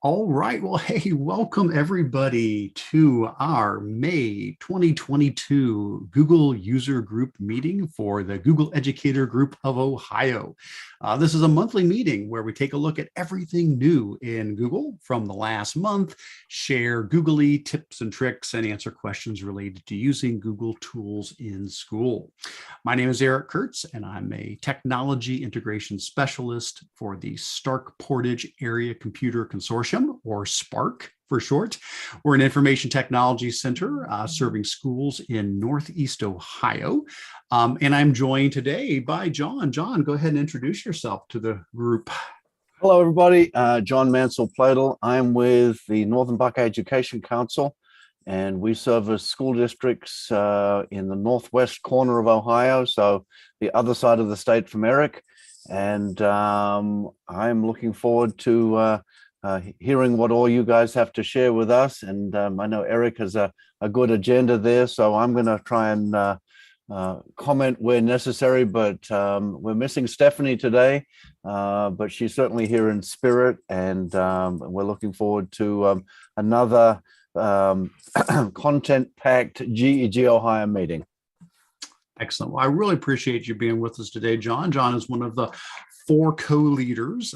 All right. Well, hey, welcome everybody to our May 2022 Google User Group meeting for the Google Educator Group of Ohio. This is a monthly meeting where we take a look at everything new in Google from the last month, share Googly tips and tricks, and answer questions related to using Google tools in school. My name is Eric Curts, and I'm a technology integration specialist for the Stark Portage Area Computer Consortium, or SPARC for short. We're an information technology center serving schools in Northeast Ohio. And I'm joined today by John. John, go ahead and introduce yourself to the group. Hello, everybody. John Mansel-Pleydell. I'm with the Northern Bucks Education Council, and we service school districts in the northwest corner of Ohio, so the other side of the state from Eric. And I'm looking forward to hearing what all you guys have to share with us. And I know Eric has a good agenda there, so I'm going to try and comment where necessary, but we're missing Stephanie today, but she's certainly here in spirit, and we're looking forward to another content-packed GEG Ohio meeting. Excellent. Well, I really appreciate you being with us today, John. John is one of the 4 co-leaders.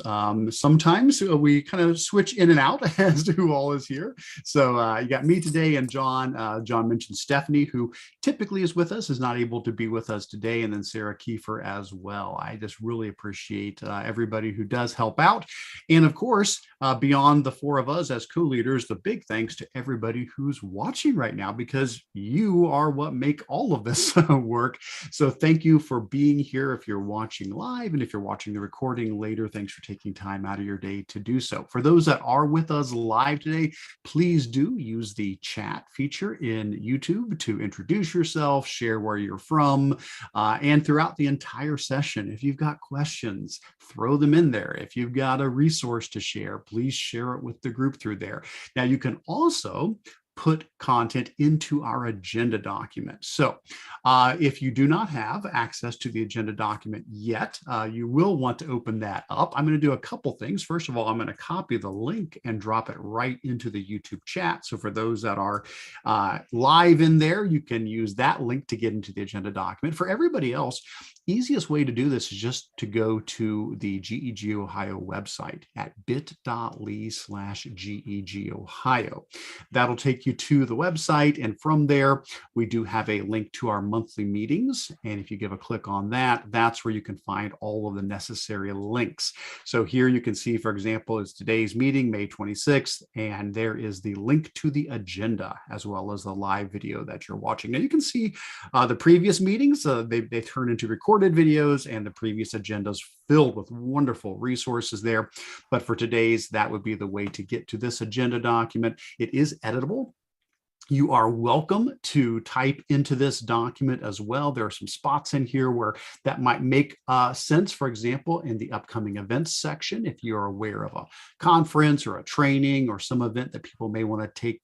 Sometimes we kind of switch in and out as to who all is here. So you got me today and John. John mentioned Stephanie, who typically is with us, is not able to be with us today, and then Sarah Kiefer as well. I just really appreciate everybody who does help out. And of course, beyond the 4 of us as co-leaders, the big thanks to everybody who's watching right now, because you are what make all of this work. So thank you for being here if you're watching live, and if you're watching the recording later, thanks for taking time out of your day to do so. For those that are with us live today, please do use the chat feature in YouTube to introduce yourself, share where you're from, and throughout the entire session, if you've got questions, throw them in there. If you've got a resource to share, please share it with the group through there. Now, you can also put content into our agenda document. So if you do not have access to the agenda document yet, you will want to open that up. I'm going to do a couple things. First of all, I'm going to copy the link and drop it right into the YouTube chat. So for those that are live in there, you can use that link to get into the agenda document. For everybody else, easiest way to do this is just to go to the GEG Ohio website at bit.ly/GEG Ohio. That'll take you to the website, and from there we do have a link to our monthly meetings, and if you give a click on that, that's where you can find all of the necessary links. So here you can see, for example, is today's meeting, May 26th, and there is the link to the agenda as well as the live video that you're watching. Now you can see the previous meetings, they turn into recorded videos, and the previous agendas filled with wonderful resources there. But for today's, that would be the way to get to this agenda document. It is editable. You are welcome to type into this document as well. There are some spots in here where that might make sense. For example, in the upcoming events section, if you're aware of a conference or a training or some event that people may want to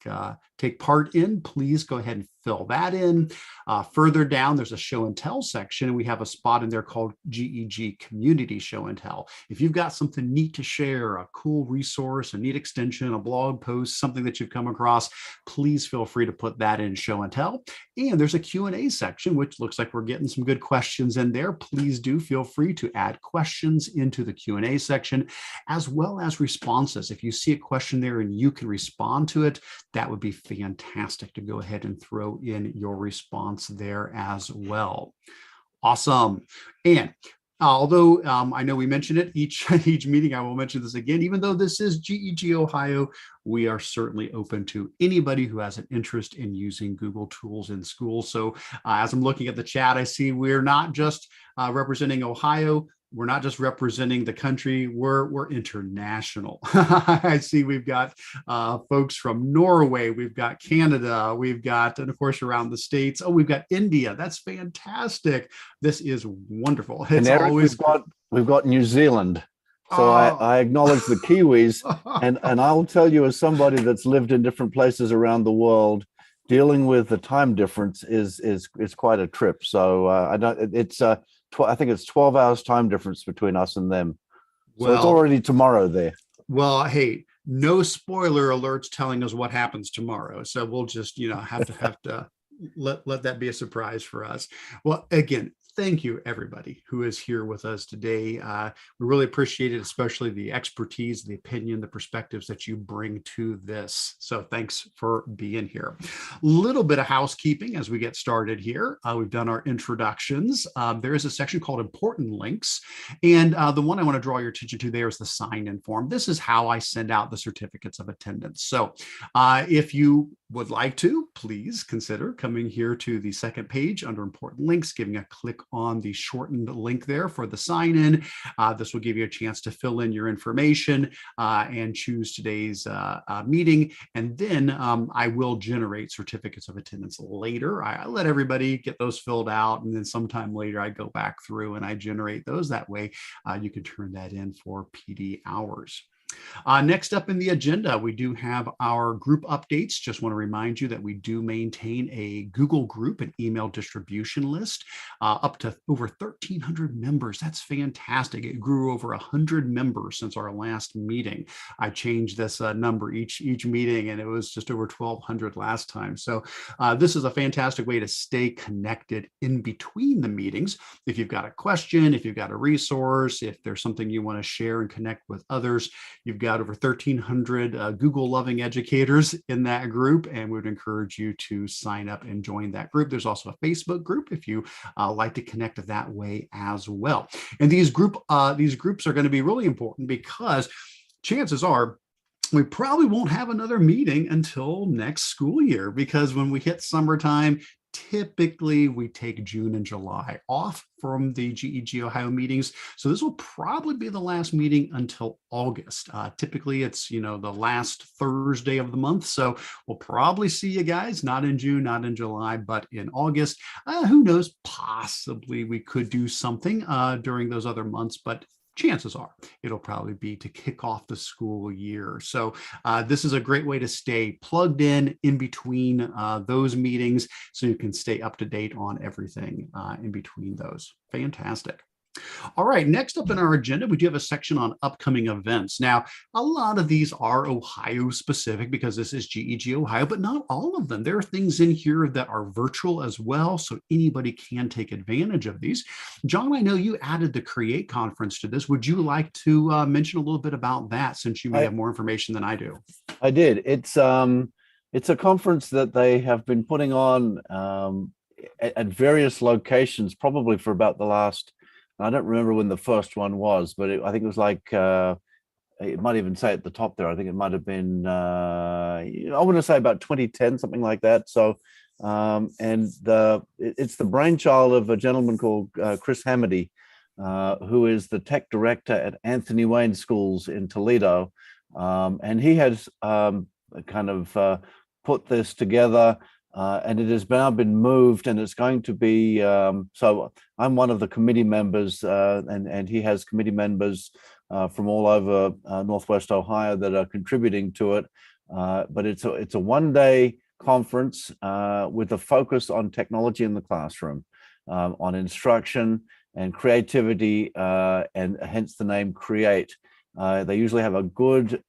take part in, please go ahead and fill that in. Further down, there's a show and tell section, and we have a spot in there called GEG Community Show and Tell. If you've got something neat to share, a cool resource, a neat extension, a blog post, something that you've come across, please feel free to put that in show and tell. And there's a Q&A section, which looks like we're getting some good questions in there. Please do feel free to add questions into the Q&A section, as well as responses. If you see a question there and you can respond to it, that would be fantastic to go ahead and throw in your response there as well. Awesome. And although I know we mentioned it each meeting, I will mention this again. Even though this is GEG Ohio, we are certainly open to anybody who has an interest in using Google tools in school. So as I'm looking at the chat, I see we're not just representing Ohio. We're not just representing the country, we're international. I see we've got folks from Norway, we've got Canada, we've got, and of course, around the States. Oh, we've got India. That's fantastic. This is wonderful. It's and Eric, always we've got New Zealand. So I acknowledge the Kiwis, and I'll tell you, as somebody that's lived in different places around the world, dealing with the time difference is quite a trip. So I think it's 12 hours time difference between us and them. So it's already tomorrow there. Well, hey, no spoiler alerts telling us what happens tomorrow. So we'll just, have to let that be a surprise for us. Well, again, thank you everybody who is here with us today. We really appreciate it, especially the expertise, the opinion, the perspectives that you bring to this. So thanks for being here. A little bit of housekeeping as we get started here. We've done our introductions. There is a section called important links. And the one I want to draw your attention to there is the sign-in form. This is how I send out the certificates of attendance. So if you would like to, please consider coming here to the second page under important links, giving a click on the shortened link there for the sign in. This will give you a chance to fill in your information and choose today's meeting. And then I will generate certificates of attendance later. I let everybody get those filled out. And then sometime later, I go back through and I generate those. That way you can turn that in for PD hours. Next up in the agenda, we do have our group updates. Just want to remind you that we do maintain a Google group, an email distribution list, up to over 1,300 members. That's fantastic. It grew over 100 members since our last meeting. I changed this number each meeting, and it was just over 1,200 last time. So this is a fantastic way to stay connected in between the meetings. If you've got a question, if you've got a resource, if there's something you want to share and connect with others, you've got over 1,300 Google-loving educators in that group, and we would encourage you to sign up and join that group. There's also a Facebook group if you like to connect that way as well. And these groups are going to be really important because chances are we probably won't have another meeting until next school year, because when we hit summertime, typically we take June and July off from the GEG Ohio meetings. So this will probably be the last meeting until August. Typically it's, the last Thursday of the month. So we'll probably see you guys, not in June, not in July, but in August. Who knows, possibly we could do something during those other months, but chances are it'll probably be to kick off the school year. So this is a great way to stay plugged in between those meetings so you can stay up to date on everything in between those. Fantastic. All right, next up in our agenda, we do have a section on upcoming events. Now, a lot of these are Ohio specific because this is GEG Ohio, but not all of them. There are things in here that are virtual as well, so anybody can take advantage of these. John, I know you added the Create conference to this. Would you like to mention a little bit about that, since you may have more information than I do? I did. It's a conference that they have been putting on at various locations, probably for about the last, I don't remember when the first one was, but I think it was like, it might even say at the top there, I think it might have been, I want to say about 2010, something like that. So, and it's the brainchild of a gentleman called Chris Hamady, who is the tech director at Anthony Wayne Schools in Toledo. And he has kind of put this together. And it has now been moved, and it's going to be, so I'm one of the committee members, and he has committee members from all over Northwest Ohio that are contributing to it. But it's a one-day conference with a focus on technology in the classroom, on instruction and creativity, and hence the name Create. They usually have a good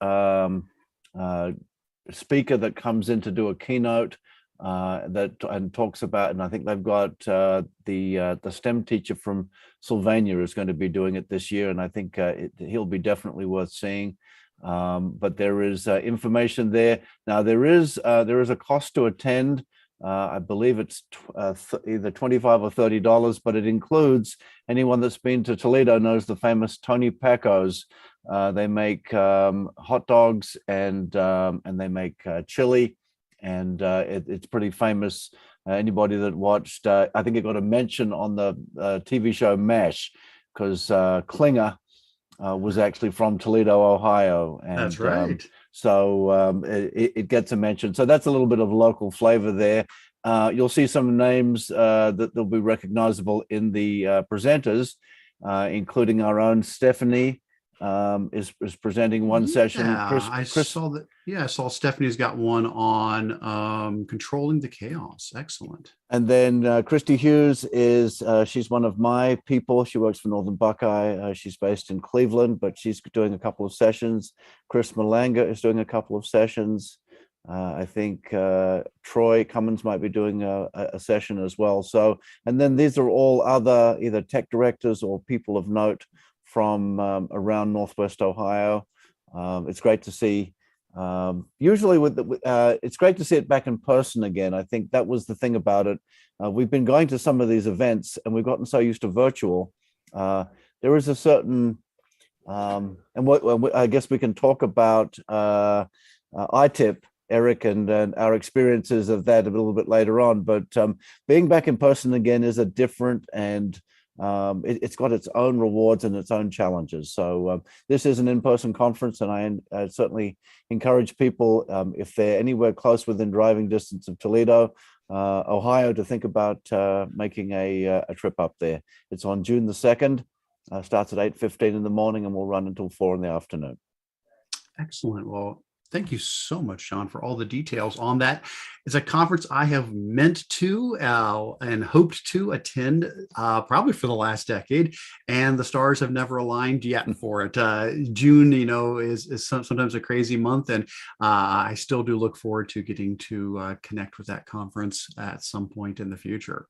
speaker that comes in to do a keynote. That talks about, and I think they've got the STEM teacher from Sylvania is going to be doing it this year, and I think he'll be definitely worth seeing. But there is information there. Now there is a cost to attend. I believe it's either $25 or $30, but it includes anyone that's been to Toledo knows the famous Tony Pacos. They make hot dogs and they make chili. And it's pretty famous. Anybody that watched, I think it got a mention on the TV show MASH, because Klinger was actually from Toledo, Ohio. And, that's right. So it gets a mention. So that's a little bit of local flavor there. You'll see some names that will be recognizable in the presenters, including our own Stephanie is presenting one session. Yeah, I saw that. Yeah, I saw Stephanie's got one on controlling the chaos. Excellent. And then Christy Hughes is, she's one of my people. She works for Northern Buckeye. She's based in Cleveland, but she's doing a couple of sessions. Chris Malanga is doing a couple of sessions. I think Troy Cummins might be doing a session as well. So, and then these are all other either tech directors or people of note from around Northwest Ohio. It's great to see. Usually it's great to see it back in person again. I think that was the thing about it. We've been going to some of these events and we've gotten so used to virtual. There is a certain, and what I guess we can talk about ITIP, Eric, and our experiences of that a little bit later on. But being back in person again is a different, and it's got its own rewards and its own challenges. So this is an in-person conference, and I certainly encourage people, if they're anywhere close within driving distance of Toledo, Ohio, to think about making a trip up there. It's on June the 2nd, starts at 8:15 in the morning and will run until 4 in the afternoon. Excellent. Well, thank you so much, John, for all the details on that. It's a conference I have meant to and hoped to attend probably for the last decade, and the stars have never aligned yet for it. June, is sometimes a crazy month, and I still do look forward to getting to connect with that conference at some point in the future.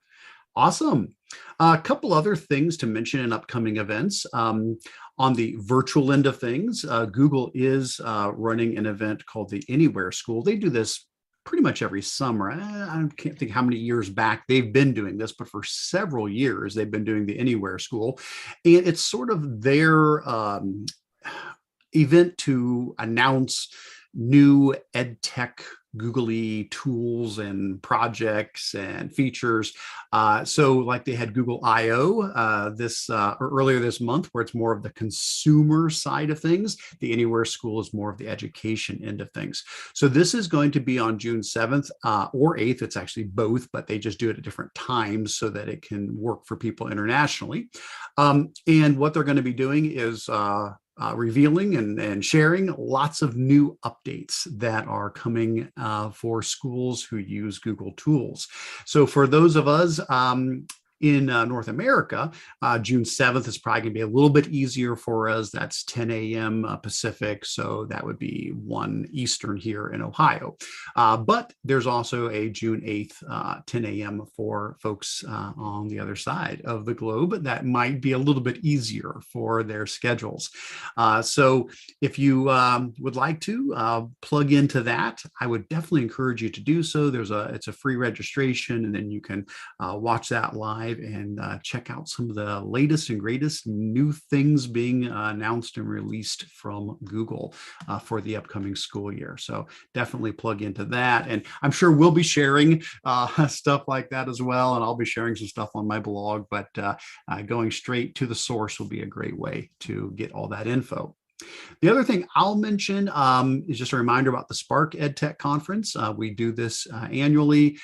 Awesome. A couple other things to mention in upcoming events. On the virtual end of things, Google is running an event called the Anywhere School. They do this pretty much every summer. I can't think how many years back they've been doing this, but for several years they've been doing the Anywhere School. And it's sort of their event to announce new ed tech googly tools and projects and features. So like they had Google I/O earlier this month, where it's more of the consumer side of things. The Anywhere School is more of the education end of things. So this is going to be on June 7th or 8th. It's actually both, but they just do it at different times so that it can work for people internationally. And what they're going to be doing is revealing and sharing lots of new updates that are coming for schools who use Google tools. So for those of us in North America, June 7th is probably going to be a little bit easier for us. That's 10 a.m. Pacific, so that would be 1 Eastern here in Ohio. But there's also a June 8th, 10 a.m. for folks on the other side of the globe. That might be a little bit easier for their schedules. So if you would like to plug into that, I would definitely encourage you to do so. It's a free registration, and then you can watch that live and check out some of the latest and greatest new things being announced and released from Google for the upcoming school year. So definitely plug into that. And I'm sure we'll be sharing stuff like that as well. And I'll be sharing some stuff on my blog, but going straight to the source will be a great way to get all that info. The other thing I'll mention is just a reminder about the Spark EdTech Conference. We do this annually.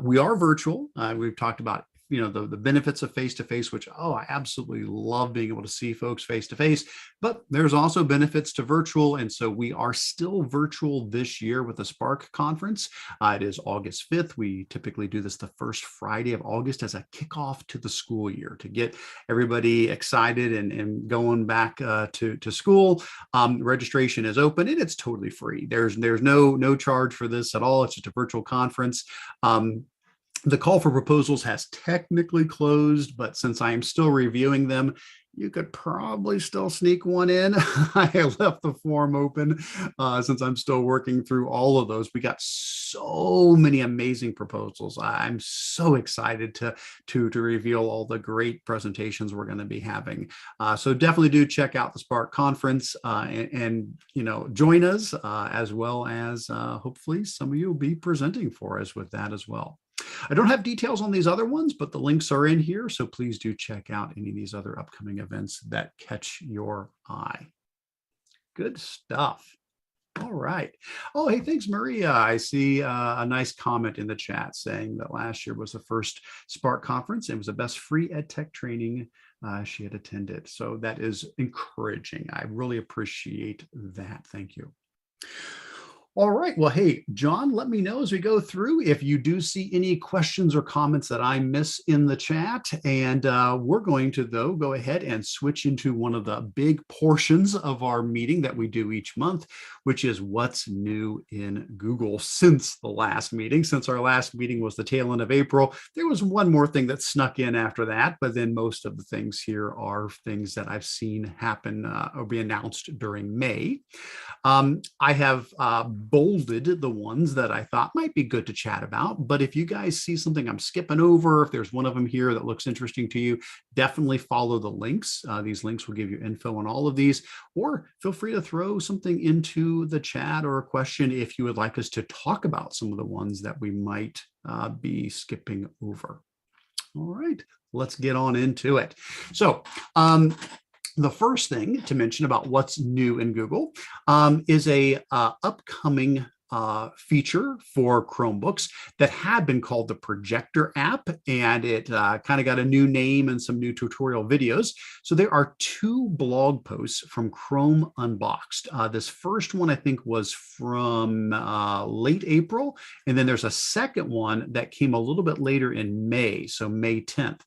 We are virtual. We've talked about the benefits of face-to-face, which, I absolutely love being able to see folks face-to-face, but there's also benefits to virtual. And so we are still virtual this year with the Spark conference. It is August 5th. We typically do this the first Friday of August as a kickoff to the school year to get everybody excited and going back to school. Registration is open and it's totally free. There's no charge for this at all. It's just a virtual conference. The call for proposals has technically closed, but since I am still reviewing them, you could probably still sneak one in. I left the form open since I'm still working through all of those. We got so many amazing proposals. I'm so excited to reveal all the great presentations we're going to be having. So definitely do check out the Spark conference and join us, as well as hopefully some of you will be presenting for us with that as well. I don't have details on these other ones, but the links are in here. So please do check out any of these other upcoming events that catch your eye. Good stuff. All right. Oh, hey, thanks, Maria. I see a nice comment in the chat saying that last year was the first Spark conference. It was the best free ed tech training she had attended. So that is encouraging. I really appreciate that. Thank you. All right. Well, hey, John, let me know as we go through if you do see any questions or comments that I miss in the chat. And we're going to, though, go ahead and switch into one of the big portions of our meeting that we do each month, which is what's new in Google since the last meeting. Since our last meeting was the tail end of April, there was one more thing that snuck in after that. But then most of the things here are things that I've seen happen or be announced during May. I have bolded the ones that I thought might be good to chat about. But if you guys see something I'm skipping over, if there's one of them here that looks interesting to you, definitely follow the links. These links will give you info on all of these, or feel free to throw something into the chat or a question if you would like us to talk about some of the ones that we might be skipping over. All right, let's get on into it. So, the first thing to mention about what's new in Google is a upcoming feature for Chromebooks that had been called the Projector App, and it kind of got a new name and some new tutorial videos. So there are 2 blog posts from Chrome Unboxed. This first one, I think, was from late April, and then there's a second one that came a little bit later in May, so May 10th.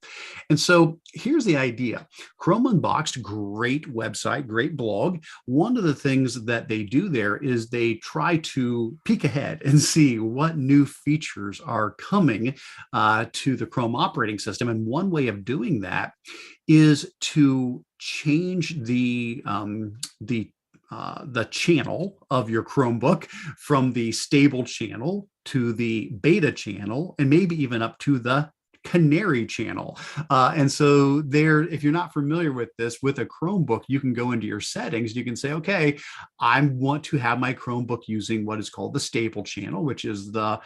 And so here's the idea. Chrome Unboxed, great website, great blog. One of the things that they do there is they try to peek ahead and see what new features are coming to the Chrome operating system. And one way of doing that is to change the channel of your Chromebook from the stable channel to the beta channel, and maybe even up to the canary channel. And so there, if you're not familiar with this, with a Chromebook, you can go into your settings. You can say, okay, I want to have my Chromebook using what is called the stable channel, which is the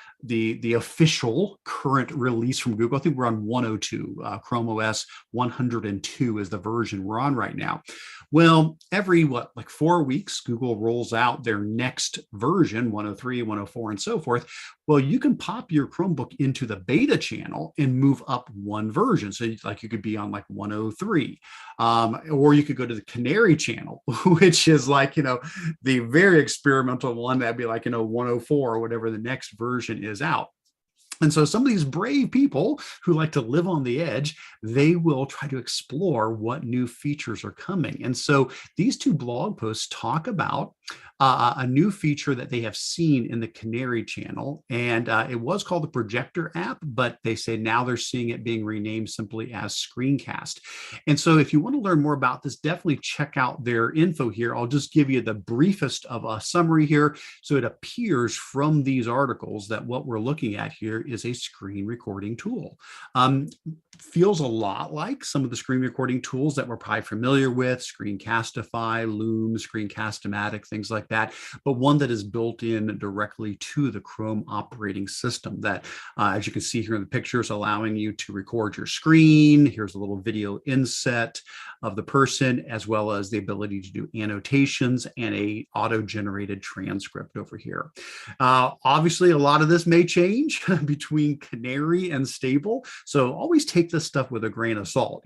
official current release from Google. I think we're on 102. Chrome OS 102 is the version we're on right now. Well, every like 4 weeks, Google rolls out their next version, 103, 104, and so forth. Well, you can pop your Chromebook into the beta channel and move up one version. So like you could be on like 103, or you could go to the canary channel, which is like, the very experimental one. That'd be like, 104 or whatever the next version is out. And so some of these brave people who like to live on the edge, they will try to explore what new features are coming. And so these 2 blog posts talk about a new feature that they have seen in the Canary channel. And it was called the Projector App, but they say now they're seeing it being renamed simply as Screencast. And so if you want to learn more about this, definitely check out their info here. I'll just give you the briefest of a summary here. So it appears from these articles that what we're looking at here is a screen recording tool. Feels a lot like some of the screen recording tools that we're probably familiar with, Screencastify, Loom, Screencast-O-Matic, things like that, but one that is built in directly to the Chrome operating system that, as you can see here in the pictures, allowing you to record your screen. Here's a little video inset of the person, as well as the ability to do annotations and a auto-generated transcript over here. Obviously, a lot of this may change between Canary and Stable, so always take this stuff with a grain of salt.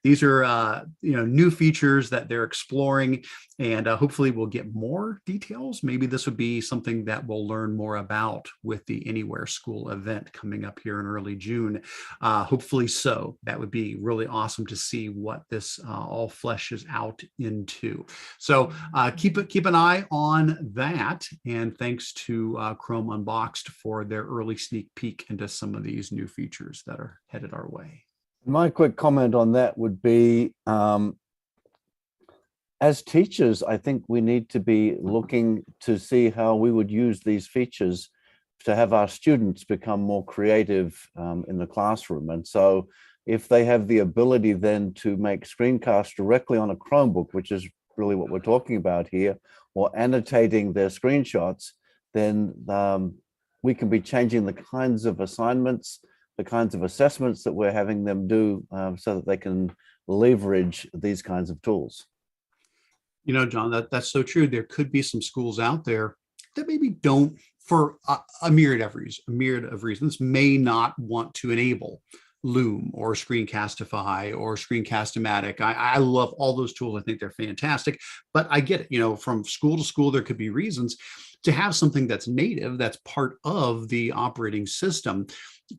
These are new features that they're exploring, and hopefully we'll get more details. Maybe this would be something that we'll learn more about with the Anywhere School event coming up here in early June. Hopefully so. That would be really awesome to see what this all fleshes out into. So keep an eye on that. And thanks to Chrome Unboxed for their early sneak peek into some of these new features that are headed our way. My quick comment on that would be, as teachers, I think we need to be looking to see how we would use these features to have our students become more creative in the classroom. And so if they have the ability then to make screencasts directly on a Chromebook, which is really what we're talking about here, or annotating their screenshots, then we can be changing the kinds of assignments, the kinds of assessments that we're having them do so that they can leverage these kinds of tools. John, that's so true. There could be some schools out there that maybe don't, for a myriad of reasons, may not want to enable Loom or Screencastify or Screencast-O-Matic. I love all those tools. I think they're fantastic, but I get it, from school to school, there could be reasons to have something that's native, that's part of the operating system,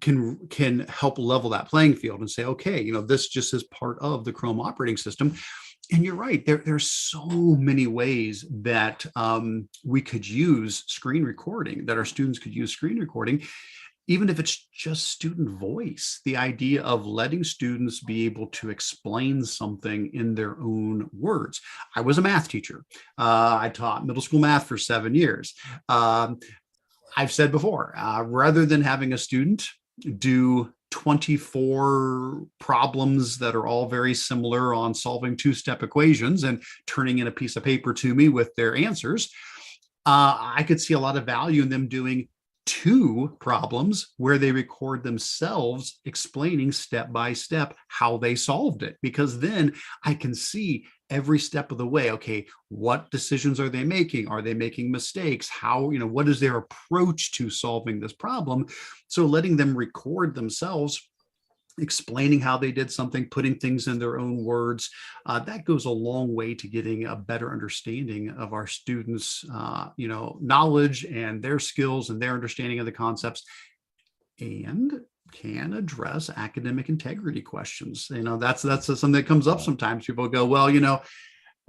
can help level that playing field and say, okay, this just is part of the Chrome operating system. And you're right, there's so many ways that we could use screen recording, that our students could use screen recording, even if it's just student voice. The idea of letting students be able to explain something in their own words. I was a math teacher. I taught middle school math for 7 years. I've said before, rather than having a student do 24 problems that are all very similar on solving two-step equations and turning in a piece of paper to me with their answers, I could see a lot of value in them doing 2 problems where they record themselves explaining step by step how they solved it, because then I can see every step of the way. Okay, what decisions are they making? Are they making mistakes? How, what is their approach to solving this problem? So letting them record themselves explaining how they did something, putting things in their own words, that goes a long way to getting a better understanding of our students' knowledge and their skills and their understanding of the concepts, and can address academic integrity questions. That's something that comes up sometimes. People go, well,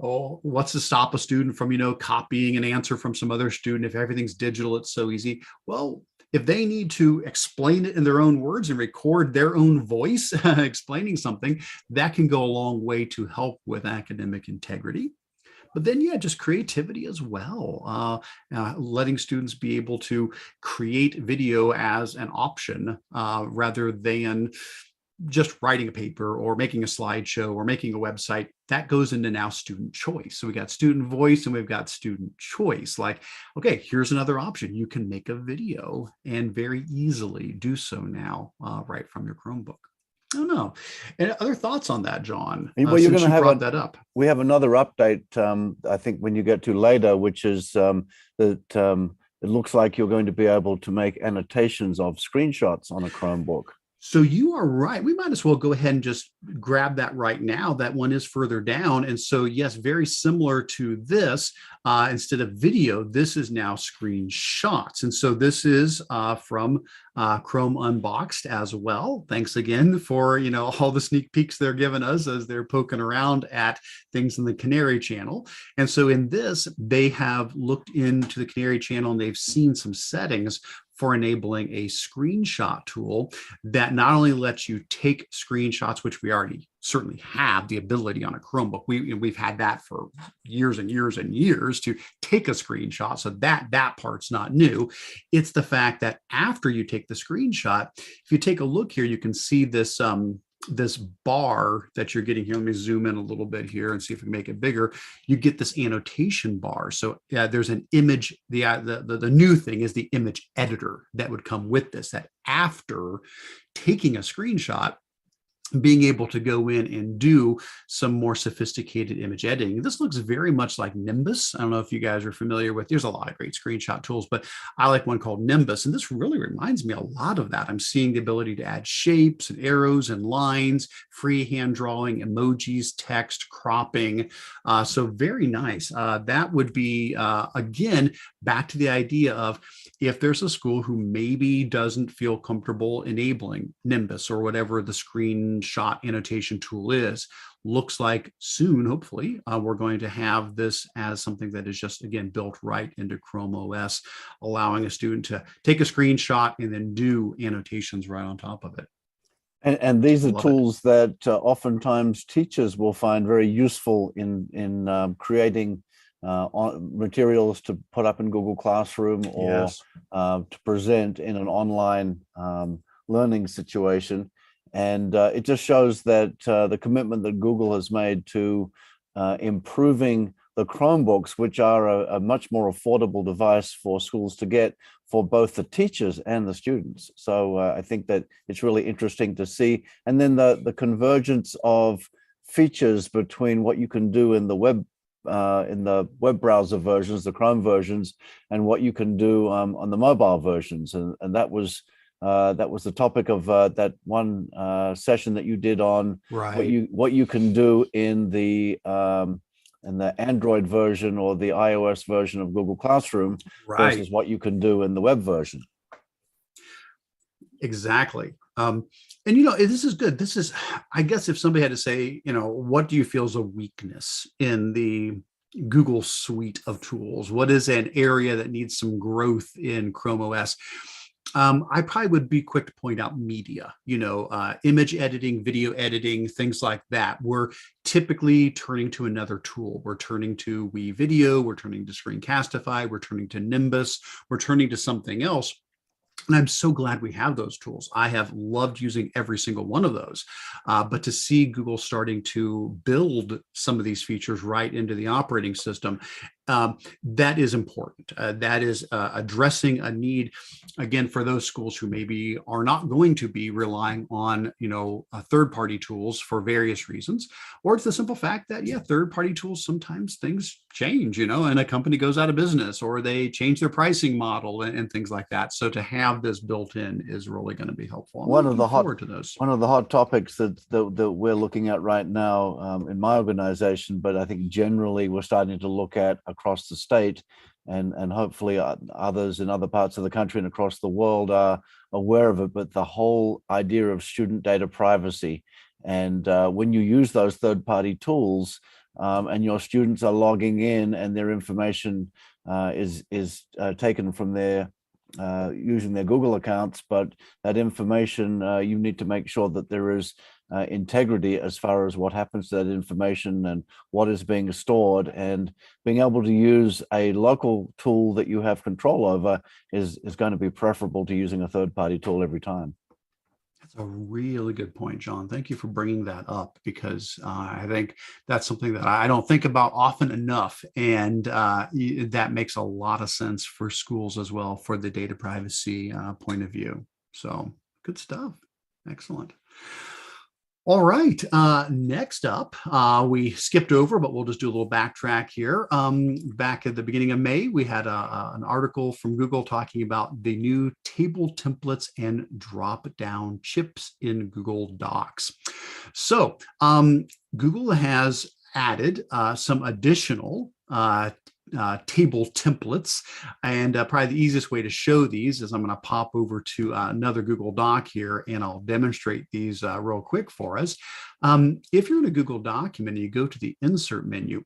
oh, what's to stop a student from copying an answer from some other student? If everything's digital, it's so easy. Well, if they need to explain it in their own words and record their own voice explaining something, that can go a long way to help with academic integrity. But then, just creativity as well. Letting students be able to create video as an option rather than just writing a paper or making a slideshow or making a website. That goes into now student choice. So we got student voice and we've got student choice. Like, okay, here's another option. You can make a video and very easily do so now right from your Chromebook. I don't know. And other thoughts on that, John? Well, you're going to have that up. We have another update, I think, when you get to later, which is that it looks like you're going to be able to make annotations of screenshots on a Chromebook. So you are right. We might as well go ahead and just grab that right now. That one is further down. And so, yes, very similar to this, instead of video, this is now screenshots. And so this is from Chrome Unboxed as well. Thanks again for, all the sneak peeks they're giving us as they're poking around at things in the Canary channel. And so in this, they have looked into the Canary channel and they've seen some settings for enabling a screenshot tool that not only lets you take screenshots, which we already certainly have the ability on a Chromebook. We've had that for years and years and years to take a screenshot. So that part's not new. It's the fact that after you take the screenshot, if you take a look here, you can see this this bar that you're getting here. Let me zoom in a little bit here and see if we can make it bigger. You get this annotation bar. So there's an image. The new thing is the image editor that would come with this, that after taking a screenshot, being able to go in and do some more sophisticated image editing. This looks very much like Nimbus. I don't know if you guys are familiar with, there's a lot of great screenshot tools, but I like one called Nimbus. And this really reminds me a lot of that. I'm seeing the ability to add shapes and arrows and lines, freehand drawing, emojis, text, cropping. So very nice. That would be, again, back to the idea of if there's a school who maybe doesn't feel comfortable enabling Nimbus or whatever the screenshot annotation tool is, looks like soon, hopefully, we're going to have this as something that is just, again, built right into Chrome OS, allowing a student to take a screenshot and then do annotations right on top of it. And these are tools that oftentimes teachers will find very useful in creating materials to put up in Google Classroom or to present in an online learning situation. And it just shows that the commitment that Google has made to improving the Chromebooks, which are a much more affordable device for schools to get for both the teachers and the students. So I think that it's really interesting to see. And then the convergence of features between what you can do in the web browser versions, the Chrome versions, and what you can do on the mobile versions. And that was That was the topic of that one session that you did on Right. what you can do in the Android version or the iOS version of Google Classroom Right. versus what you can do in the web version. Exactly. And this is good. This is, I guess, if somebody had to say, what do you feel is a weakness in the Google suite of tools? What is an area that needs some growth in Chrome OS? I probably would be quick to point out media, image editing, video editing, things like that. We're typically turning to another tool. We're turning to WeVideo, we're turning to Screencastify, we're turning to Nimbus, we're turning to something else. And I'm so glad we have those tools. I have loved using every single one of those. But to see Google starting to build some of these features right into the operating system, that is important. That is addressing a need, again, for those schools who maybe are not going to be relying on, third-party tools for various reasons, or it's the simple fact that, third-party tools, sometimes things change, and a company goes out of business, or they change their pricing model and things like that. So to have this built in is really going to be helpful. I'm looking forward to those. One of the hot topics that we're looking at right now in my organization, but I think generally we're starting to look at across the state, and hopefully others in other parts of the country and across the world are aware of it, but the whole idea of student data privacy. And when you use those third-party tools and your students are logging in and their information is taken from their using their Google accounts, but that information, you need to make sure that there is integrity as far as what happens to that information and what is being stored. And being able to use a local tool that you have control over is going to be preferable to using a third-party tool every time. That's a really good point, John. Thank you for bringing that up, because I think that's something that I don't think about often enough. And that makes a lot of sense for schools as well, for the data privacy point of view. So good stuff. Excellent. All right. Next up, we skipped over, but we'll just do a little backtrack here. Back at the beginning of May, we had an article from Google talking about the new table templates and drop-down chips in Google Docs. So Google has added some additional table templates. And probably the easiest way to show these is I'm going to pop over to another Google Doc here, and I'll demonstrate these real quick for us. If you're in a Google document and you go to the insert menu,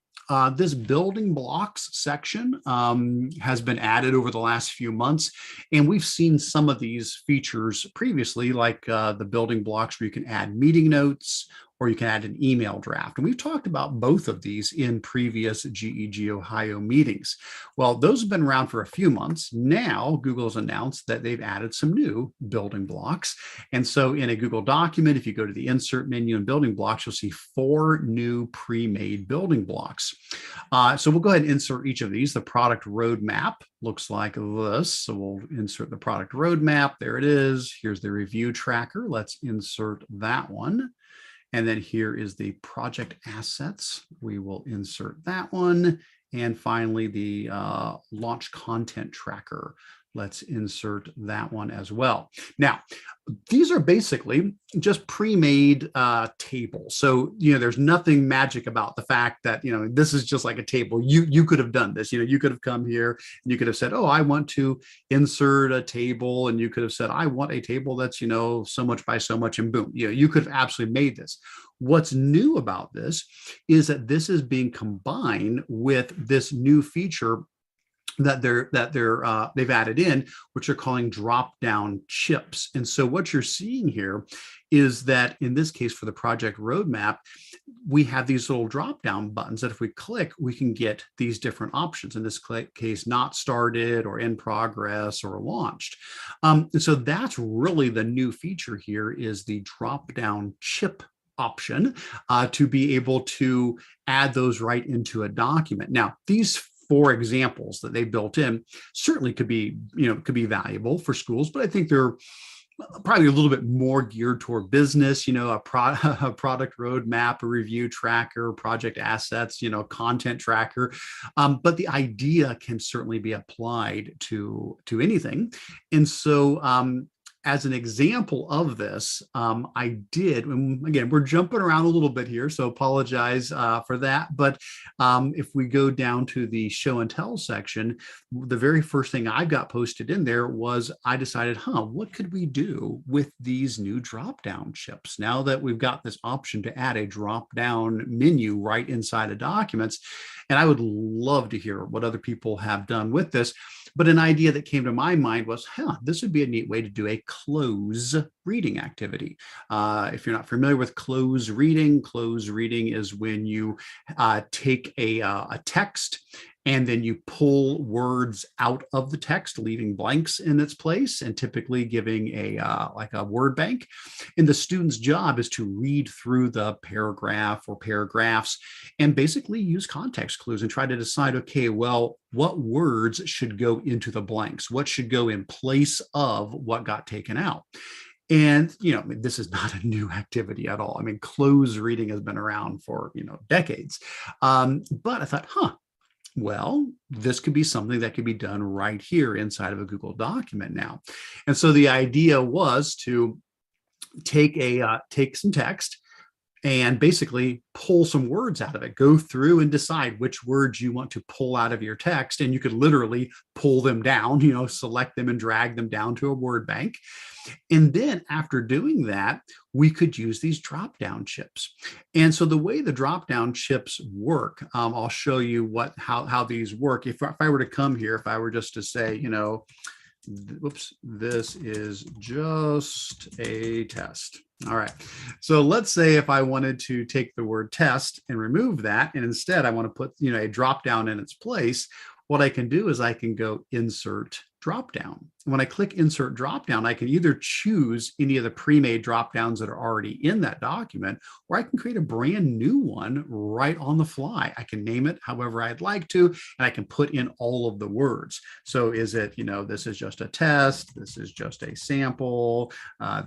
this building blocks section has been added over the last few months. And we've seen some of these features previously, like the building blocks where you can add meeting notes, or you can add an email draft. And we've talked about both of these in previous GEG Ohio meetings. Well, those have been around for a few months. Now, Google has announced that they've added some new building blocks. And so in a Google document, if you go to the insert menu and building blocks, you'll see 4 new pre-made building blocks. So we'll go ahead and insert each of these. The product roadmap looks like this. So we'll insert the product roadmap. There it is. Here's the review tracker. Let's insert that one. And then here is the project assets. We will insert that one. And finally, the launch content tracker. Let's insert that one as well. Now, these are basically just pre-made tables. So, there's nothing magic about the fact that, this is just like a table. You could have done this. You could have come here and you could have said, oh, I want to insert a table. And you could have said, I want a table that's, so much by so much, and boom, you could have absolutely made this. What's new about this is that this is being combined with this new feature that they've added in, which they're calling drop-down chips. And so what you're seeing here is that in this case, for the project roadmap, we have these little drop-down buttons that if we click, we can get these different options. In this case, not started, or in progress, or launched. And so that's really the new feature here, is the drop-down chip option to be able to add those right into a document. Now, these 4 examples that they built in certainly could be valuable for schools, but I think they're probably a little bit more geared toward business, a product roadmap, a review tracker, project assets, content tracker. But the idea can certainly be applied to anything. And so as an example of this, I did, and again, we're jumping around a little bit here, so apologize for that. But if we go down to the show and tell section, the very first thing I got posted in there was I decided, what could we do with these new drop-down chips? Now that we've got this option to add a drop-down menu right inside of documents, and I would love to hear what other people have done with this. But an idea that came to my mind was, this would be a neat way to do a close reading activity. If you're not familiar with close reading is when you take a text and then you pull words out of the text, leaving blanks in its place, and typically giving like a word bank. And the student's job is to read through the paragraph or paragraphs and basically use context clues and try to decide, okay, well, what words should go into the blanks? What should go in place of what got taken out? And, this is not a new activity at all. I mean, close reading has been around for, decades. But I thought, well, this could be something that could be done right here inside of a Google document now. And so the idea was to take some text and basically pull some words out of it, go through and decide which words you want to pull out of your text. And you could literally pull them down, select them and drag them down to a word bank. And then after doing that, we could use these drop-down chips. And so the way the drop-down chips work, I'll show you how these work. If I were to come here, if I were just to say, whoops, this is just a test. All right. So let's say if I wanted to take the word test and remove that, and instead I want to put, a drop down in its place, what I can do is I can go insert drop down. When I click insert drop down, I can either choose any of the pre-made drop downs that are already in that document, or I can create a brand new one right on the fly. I can name it however I'd like to, and I can put in all of the words. So is it, this is just a test, this is just a sample,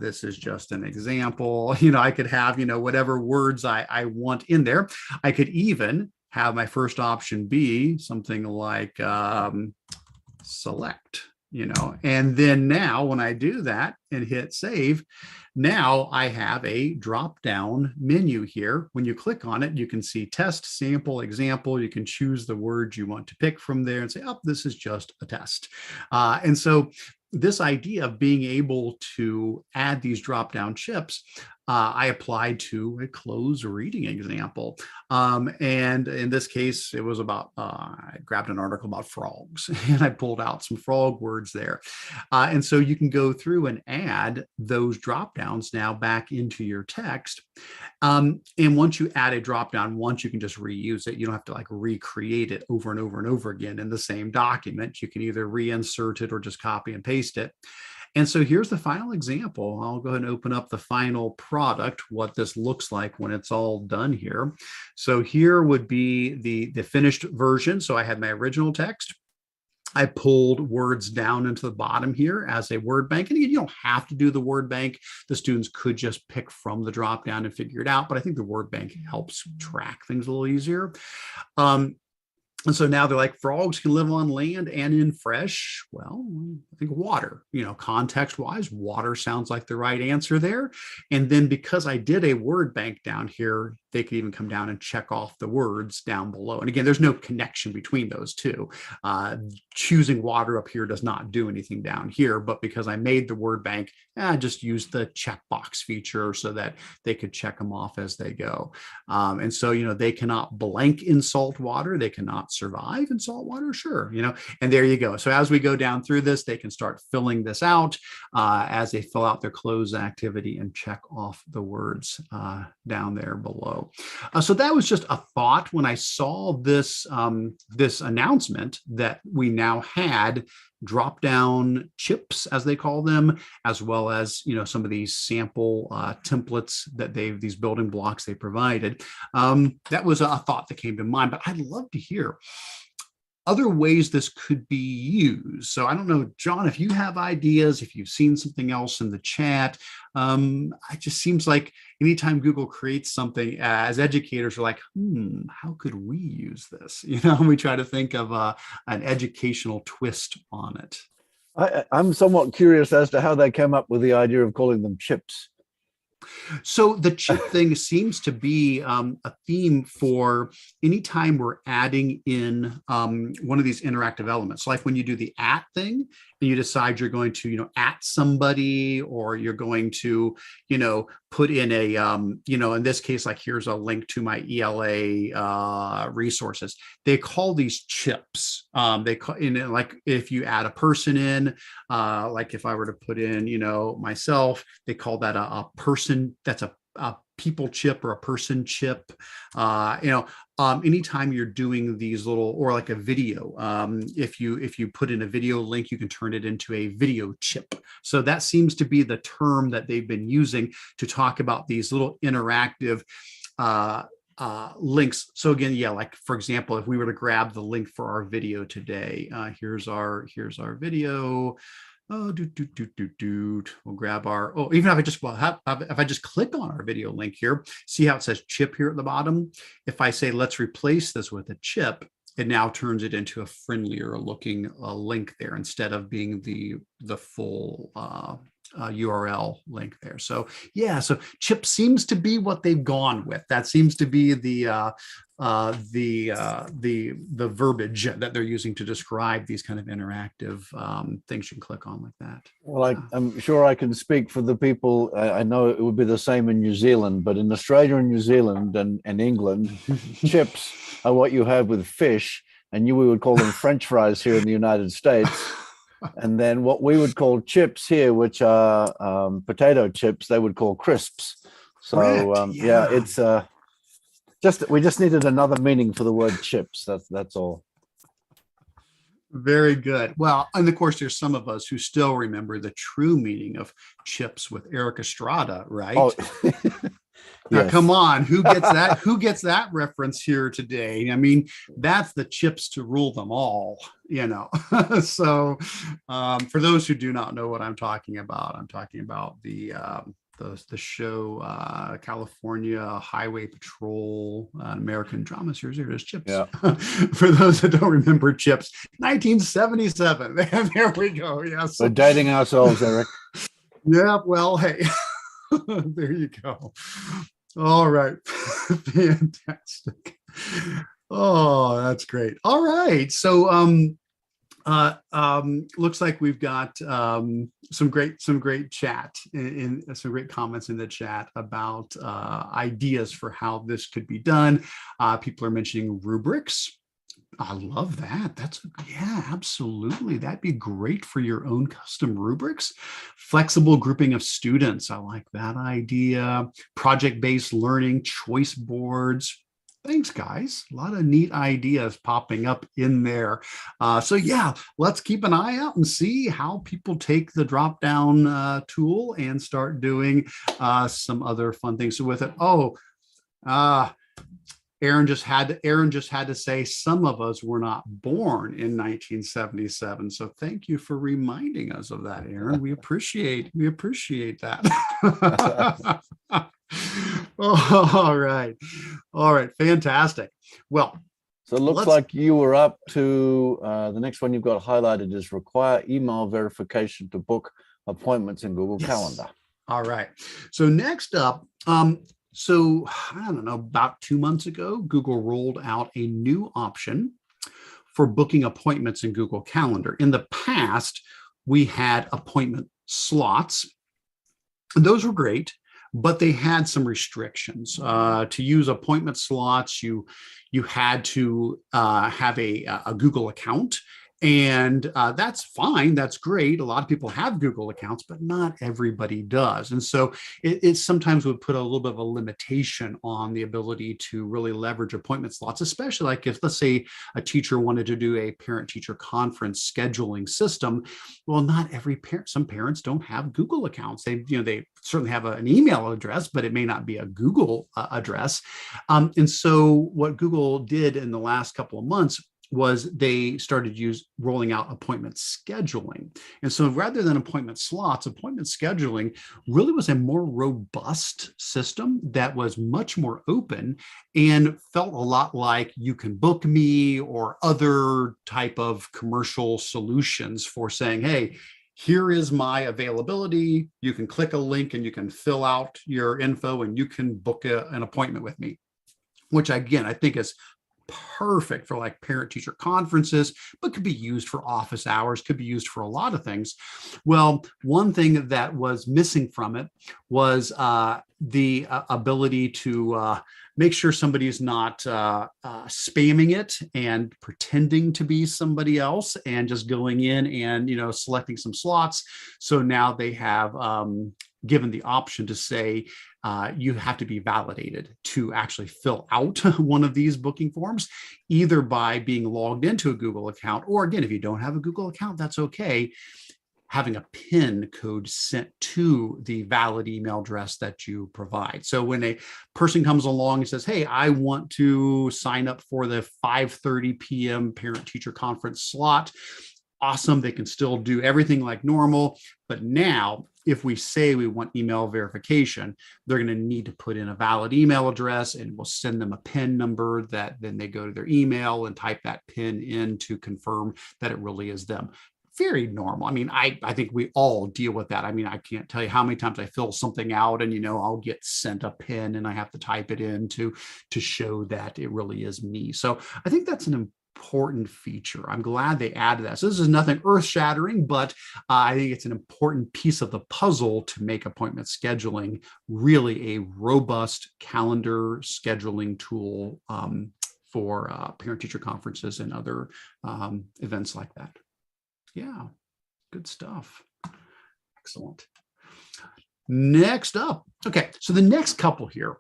this is just an example. I could have, whatever words I want in there. I could even have my first option be something like select, and then now when I do that and hit save, now I have a drop down menu here. When you click on it, you can see test, sample, example. You can choose the words you want to pick from there and say, this is just a test. And so this idea of being able to add these drop down chips, I applied to a close reading example. And in this case, it was about, I grabbed an article about frogs and I pulled out some frog words there. And so you can go through and add those drop downs now back into your text. And once you add a drop down, once you can just reuse it, you don't have to like recreate it over and over and over again in the same document. You can either reinsert it or just copy and paste it. And so here's the final example. I'll go ahead and open up the final product, what this looks like when it's all done here. So here would be the finished version. So I had my original text. I pulled words down into the bottom here as a word bank. And again, you don't have to do the word bank. The students could just pick from the drop down and figure it out. But I think the word bank helps track things a little easier. And so now they're like, frogs can live on land and in fresh, well, I think water, context wise, water sounds like the right answer there. And then because I did a word bank down here, they could even come down and check off the words down below. And again, there's no connection between those two. Choosing water up here does not do anything down here, but because I made the word bank, I just used the checkbox feature so that they could check them off as they go. And so, they cannot blank in salt water. They cannot survive in salt water, sure, and there you go. So as we go down through this, they can start filling this out as they fill out their close activity and check off the words down there below. So that was just a thought when I saw this this announcement that we now had drop-down chips, as they call them, as well as some of these sample templates that these building blocks they provided. That was a thought that came to mind, but I'd love to hear other ways this could be used. So I don't know, John, if you have ideas, if you've seen something else in the chat, it just seems like anytime Google creates something, as educators are like, how could we use this? We try to think of an educational twist on it. I'm somewhat curious as to how they came up with the idea of calling them chips. So the chip thing seems to be a theme for anytime we're adding in one of these interactive elements, like when you do the at thing and you decide you're going to, at somebody, or you're going to, put in a, in this case, like here's a link to my ELA resources. They call these chips. They call like if you add a person in, like if I were to put in, myself, they call that a person. That's a people chip or a person chip. Anytime you're doing these little, or like a video, if you put in a video link, you can turn it into a video chip. So that seems to be the term that they've been using to talk about these little interactive links. So again, yeah, like for example, if we were to grab the link for our video today, here's our video. Oh, we'll grab our, even if I just click on our video link here, see how it says chip here at the bottom. If I say, let's replace this with a chip, it now turns it into a friendlier looking link there, instead of being the full URL link there. So yeah, so chip seems to be what they've gone with. That seems to be the verbiage that they're using to describe these kind of interactive things you can click on like that. Well, I'm sure I can speak for the people. I know it would be the same in New Zealand, but in Australia and New Zealand and England, chips are what you have with fish, and we would call them French fries here in the United States. And then what we would call chips here, which are potato chips, they would call crisps. So yeah, it's we just needed another meaning for the word chips. That's all. Very good. Well, and of course, there's some of us who still remember the true meaning of chips with Eric Estrada, right? Oh. Now, yes. Come on, who gets that? Who gets that reference here today? I mean, that's the chips to rule them all, So, for those who do not know what I'm talking about the show California Highway Patrol, American drama series. There it is, Chips. Yeah. For those that don't remember Chips, 1977. There we go. Yes. We're dating ourselves, Eric. Yeah. Well, hey, there you go. All right. Fantastic. Oh, that's great. All right. So, looks like we've got some great chat in some great comments in the chat about ideas for how this could be done. People are mentioning rubrics. I love that. Yeah, absolutely. That'd be great for your own custom rubrics. Flexible grouping of students. I like that idea. Project-based learning, choice boards. Thanks, guys. A lot of neat ideas popping up in there. So yeah, let's keep an eye out and see how people take the drop-down tool and start doing some other fun things with it. Aaron just had to say some of us were not born in 1977. So thank you for reminding us of that, Aaron. We appreciate that. All right. Fantastic. Well, so it looks like you were up to the nenext one you've got highlighted is require email verification to book appointments in Google Calendar. All right. So next up, so I don't know, about 2 months ago, Google rolled out a new option for booking appointments in Google Calendar. In the past, we had appointment slots. Those were great, but they had some restrictions. To use appointment slots, you had to have a Google account. And that's fine. That's great. A lot of people have Google accounts, but not everybody does. And so it sometimes would put a little bit of a limitation on the ability to really leverage appointment slots, especially like if, let's say, a teacher wanted to do a parent-teacher conference scheduling system. Well, not every parent, some parents don't have Google accounts. They certainly have an email address, but it may not be a Google address. And so what Google did in the last couple of months was they started rolling out appointment scheduling. And so rather than appointment slots, appointment scheduling really was a more robust system that was much more open and felt a lot like You Can Book Me or other type of commercial solutions for saying, hey, here is my availability. You can click a link and you can fill out your info and you can book an appointment with me, which again, I think is perfect for like parent teacher conferences, but could be used for office hours, could be used for a lot of things. Well, one thing that was missing from it was the ability to make sure somebody's not spamming it and pretending to be somebody else and just going in and, selecting some slots. So now they have given the option to say, you have to be validated to actually fill out one of these booking forms, either by being logged into a Google account, or again, if you don't have a Google account, that's okay, having a PIN code sent to the valid email address that you provide. So when a person comes along and says, hey, I want to sign up for the 5:30 p.m. parent-teacher conference slot, awesome, they can still do everything like normal. But now, if we say we want email verification, they're going to need to put in a valid email address, and we'll send them a PIN number that then they go to their email and type that PIN in to confirm that it really is them. Very normal. I mean, I think we all deal with that. I mean, I can't tell you how many times I fill something out and, I'll get sent a PIN and I have to type it in to show that it really is me. So I think that's an important feature. I'm glad they added that. So this is nothing earth-shattering, but I think it's an important piece of the puzzle to make appointment scheduling really a robust calendar scheduling tool for parent-teacher conferences and other events like that. Yeah, good stuff. Excellent. Next up. Okay, so the next couple here,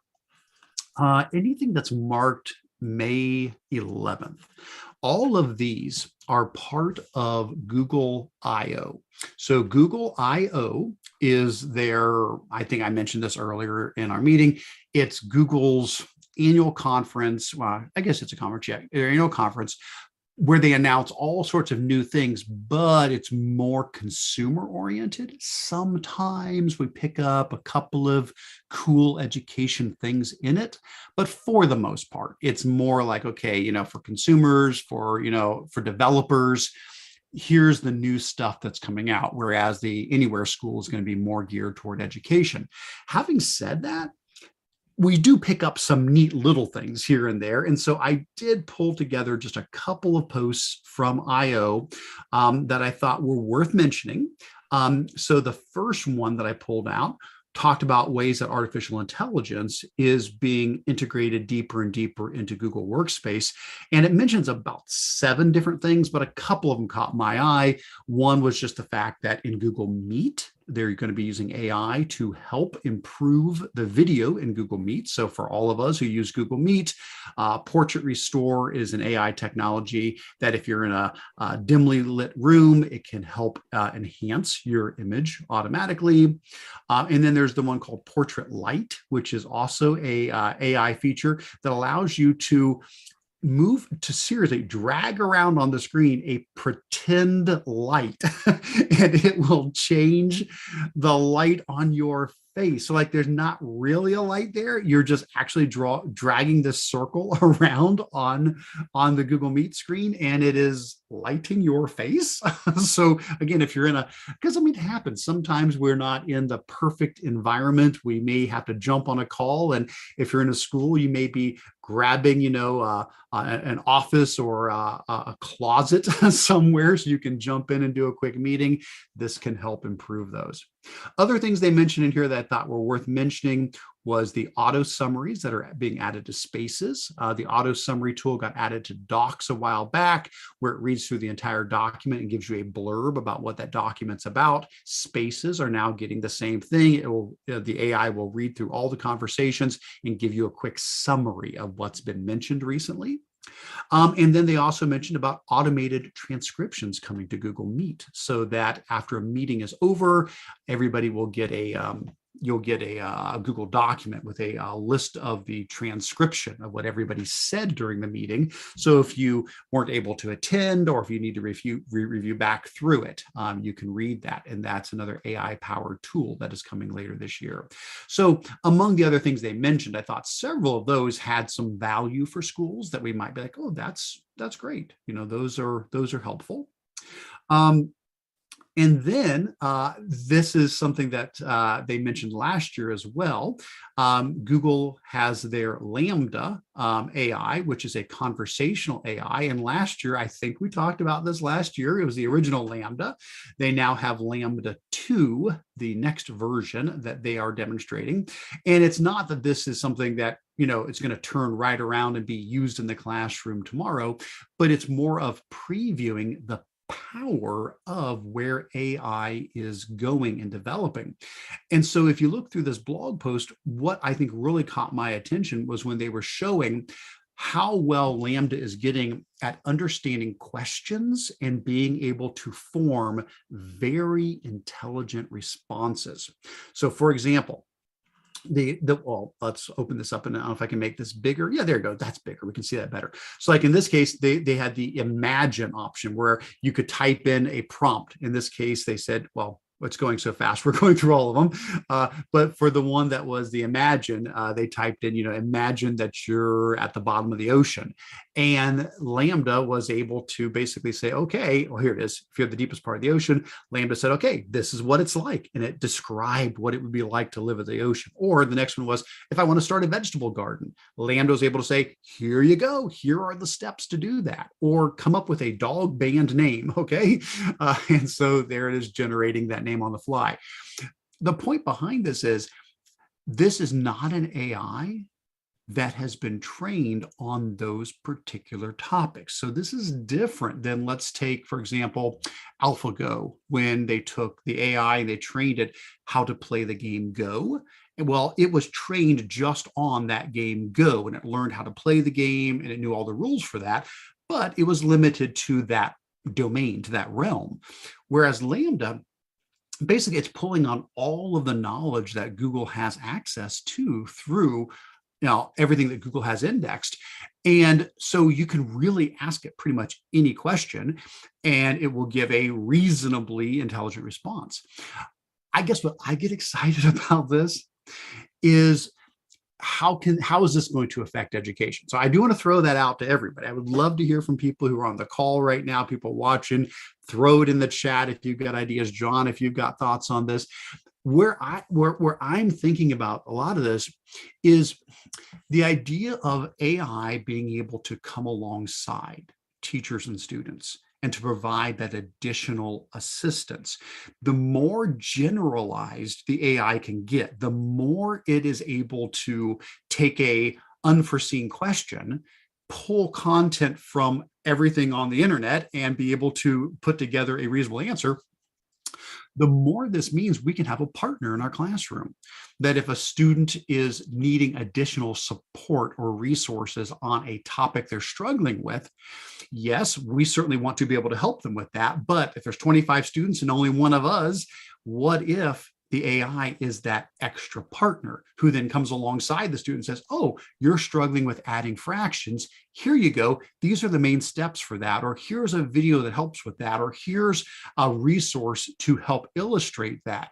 anything that's marked May 11th. All of these are part of Google I/O. So Google I/O is their, I think I mentioned this earlier in our meeting, it's Google's annual conference. Well, I guess it's a conference, yeah, their annual conference where they announce all sorts of new things, but it's more consumer oriented. Sometimes we pick up a couple of cool education things in it, but for the most part, it's more like, okay, for consumers, for developers, here's the new stuff that's coming out. Whereas the Anywhere School is going to be more geared toward education. Having said that, we do pick up some neat little things here and there. And so I did pull together just a couple of posts from I/O that I thought were worth mentioning. So the first one that I pulled out talked about ways that artificial intelligence is being integrated deeper and deeper into Google Workspace. And it mentions about 7 different things, but a couple of them caught my eye. One was just the fact that in Google Meet, they're going to be using AI to help improve the video in Google Meet. So for all of us who use Google Meet, Portrait Restore is an AI technology that if you're in a dimly lit room, it can help enhance your image automatically. And then there's the one called Portrait Light, which is also a AI feature that allows you to seriously drag around on the screen a pretend light and it will change the light on your face. So like there's not really a light there. You're just actually dragging this circle around on the Google Meet screen and it is lighting your face. So again, if you're because it happens. Sometimes we're not in the perfect environment. We may have to jump on a call. And if you're in a school, you may be grabbing, an office or a closet somewhere so you can jump in and do a quick meeting. This can help improve those. Other things they mentioned in here that I thought were worth mentioning was the auto summaries that are being added to Spaces. The auto summary tool got added to Docs a while back, where it reads through the entire document and gives you a blurb about what that document's about. Spaces are now getting the same thing. The AI will read through all the conversations and give you a quick summary of what's been mentioned recently. And then they also mentioned about automated transcriptions coming to Google Meet so that after a meeting is over, everybody will get a you'll get a Google document with a list of the transcription of what everybody said during the meeting. So if you weren't able to attend, or if you need to review back through it, you can read that. And that's another AI-powered tool that is coming later this year. So among the other things they mentioned, I thought several of those had some value for schools that we might be like, oh, that's great. Those are helpful. And then this is something that they mentioned last year as well. Google has their Lambda AI, which is a conversational AI. And last year, I think we talked about this last year, it was the original Lambda. They now have Lambda 2, the next version that they are demonstrating. And it's not that this is something that it's going to turn right around and be used in the classroom tomorrow, but it's more of previewing the power of where AI is going and developing. And so if you look through this blog post, what I think really caught my attention was when they were showing how well Lambda is getting at understanding questions and being able to form very intelligent responses. So for example, well, let's open this up, and I don't know if I can make this bigger. Yeah, there you go. That's bigger. We can see that better. So like in this case, they had the Imagen option where you could type in a prompt. In this case, they said, well, it's going so fast, we're going through all of them. But for the one that was the Imagen, they typed in, imagine that you're at the bottom of the ocean. And Lambda was able to basically say, okay, well, here it is. If you're at the deepest part of the ocean, Lambda said, okay, this is what it's like. And it described what it would be like to live at the ocean. Or the next one was, if I want to start a vegetable garden, Lambda was able to say, here you go. Here are the steps to do that. Or come up with a dog band name, okay? And so there it is, generating that name on the fly. The point behind this is not an AI that has been trained on those particular topics. So this is different than, let's take, for example, AlphaGo, when they took the AI and they trained it how to play the game Go. And well, it was trained just on that game Go, and it learned how to play the game, and it knew all the rules for that, but it was limited to that domain, to that realm. Whereas Lambda, basically, it's pulling on all of the knowledge that Google has access to through everything that Google has indexed. And so you can really ask it pretty much any question, and it will give a reasonably intelligent response. I guess what I get excited about this is how is this going to affect education? So I do want to throw that out to everybody. I would love to hear from people who are on the call right now, people watching. Throw it in the chat if you've got ideas. John, if you've got thoughts on this. Where I'm thinking about a lot of this is the idea of AI being able to come alongside teachers and students and to provide that additional assistance. The more generalized the AI can get, the more it is able to take a unforeseen question, pull content from everything on the internet, and be able to put together a reasonable answer, the more this means we can have a partner in our classroom. That if a student is needing additional support or resources on a topic they're struggling with, yes, we certainly want to be able to help them with that. But if there's 25 students and only one of us, what if the AI is that extra partner who then comes alongside the student and says, oh, you're struggling with adding fractions. Here you go. These are the main steps for that. Or here's a video that helps with that. Or here's a resource to help illustrate that.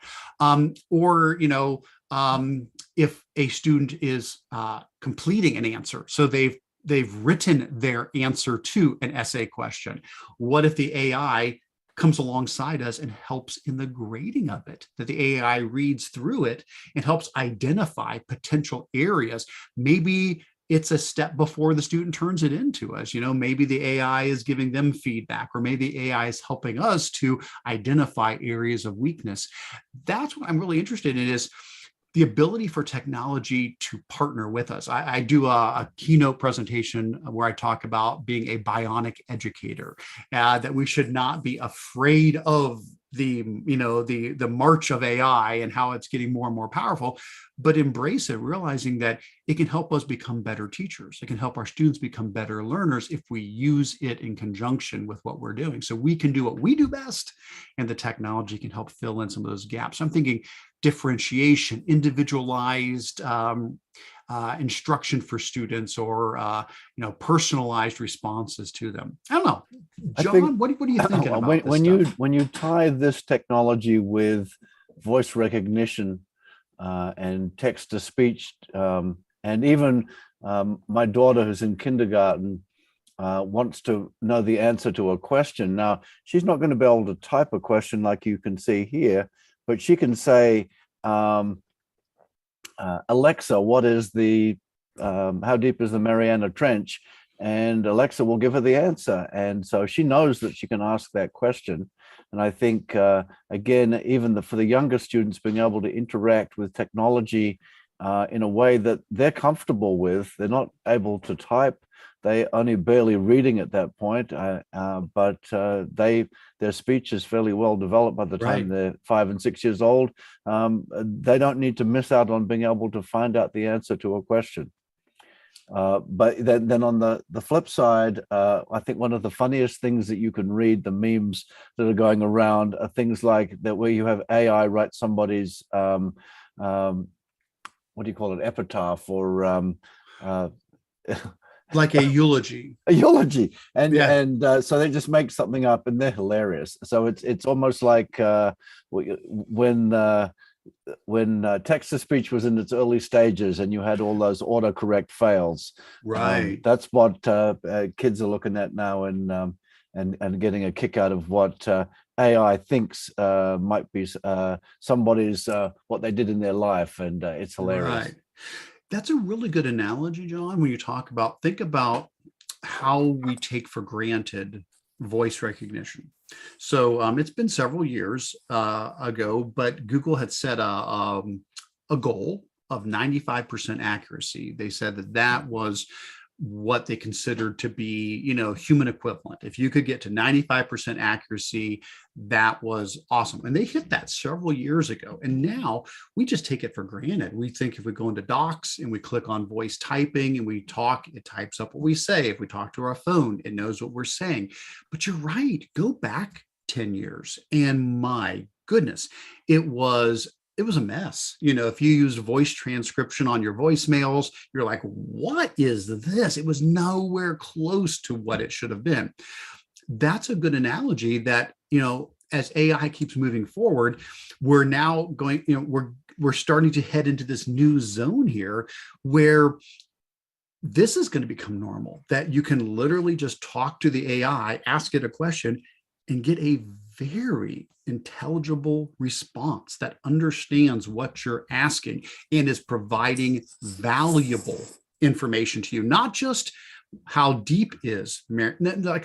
If a student is completing an answer, so they've written their answer to an essay question, what if the AI comes alongside us and helps in the grading of it, that the AI reads through it and helps identify potential areas? Maybe it's a step before the student turns it into us. Maybe the AI is giving them feedback, or maybe the AI is helping us to identify areas of weakness. That's what I'm really interested in, is the ability for technology to partner with us. I do a keynote presentation where I talk about being a bionic educator, that we should not be afraid of the march of AI and how it's getting more and more powerful, but embrace it, realizing that it can help us become better teachers. It can help our students become better learners if we use it in conjunction with what we're doing. So we can do what we do best, and the technology can help fill in some of those gaps. I'm thinking differentiation, individualized instruction for students, or personalized responses to them. I don't know, John. What are you thinking about when you tie this technology with voice recognition and text to speech, and even my daughter, who's in kindergarten, wants to know the answer to a question. Now, she's not going to be able to type a question like you can see here, but she can say, Alexa, what is the how deep is the Mariana Trench? And Alexa will give her the answer. And so she knows that she can ask that question. And I think, again, even for the younger students, being able to interact with technology in a way that they're comfortable with, they're not able to type, they only barely reading at that point, but their speech is fairly well developed by the time they're 5 and 6 years old. They don't need to miss out on being able to find out the answer to a question. But then on the flip side, I think one of the funniest things that you can read, the memes that are going around, are things like that, where you have AI write somebody's what do you call it, epitaph, or like a eulogy. A eulogy, and so they just make something up, and they're hilarious. So it's almost like when text to speech was in its early stages, and you had all those autocorrect fails. Right. That's what kids are looking at now, and getting a kick out of what AI thinks might be somebody's what they did in their life, and it's hilarious. Right. That's a really good analogy, John, when you think about how we take for granted voice recognition. So it's been several years ago, but Google had set a goal of 95% accuracy. They said that was what they considered to be, human equivalent. If you could get to 95% accuracy, that was awesome. And they hit that several years ago. And now we just take it for granted. We think if we go into Docs and we click on voice typing and we talk, it types up what we say. If we talk to our phone, it knows what we're saying. But you're right. Go back 10 years and my goodness, it was a mess. If you used voice transcription on your voicemails, you're like, what is this? It was nowhere close to what it should have been. That's a good analogy that, as AI keeps moving forward, we're now going, we're starting to head into this new zone here where this is going to become normal, that you can literally just talk to the AI, ask it a question, and get a very intelligible response that understands what you're asking and is providing valuable information to you. Not just how deep is like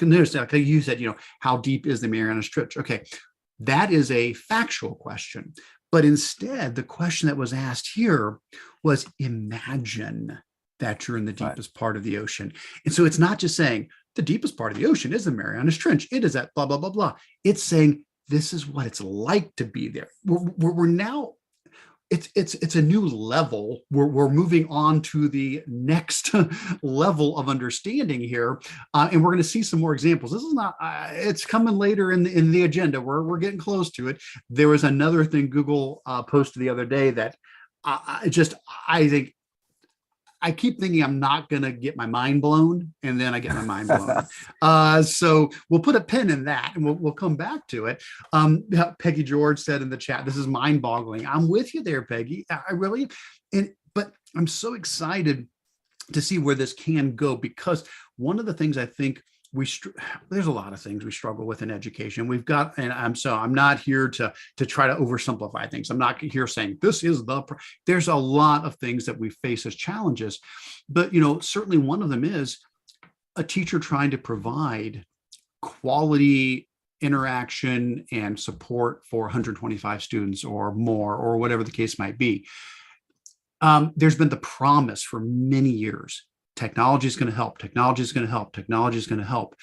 you said, how deep is the Mariana Trench? Okay, that is a factual question. But instead, the question that was asked here was, imagine that you're in the deepest part of the ocean. And so it's not just saying the deepest part of the ocean is the Mariana Trench. It is at blah, blah, blah, blah. It's saying, this is what it's like to be there. We're now, it's a new level. We're moving on to the next level of understanding here, and we're going to see some more examples. This is not. It's coming later in the agenda. We're getting close to it. There was another thing Google posted the other day that I think. I keep thinking I'm not going to get my mind blown, and then I get my mind blown. So we'll put a pin in that, and we'll come back to it. Peggy George said in the chat, "This is mind-boggling." I'm with you there, Peggy. I really, but I'm so excited to see where this can go, because one of the things I think there's a lot of things we struggle with in education. We've got, and I'm not here to try to oversimplify things. I'm not here saying this is there's a lot of things that we face as challenges, but certainly one of them is a teacher trying to provide quality interaction and support for 125 students or more, or whatever the case might be. There's been the promise for many years, technology is going to help, technology is going to help, technology is going to help.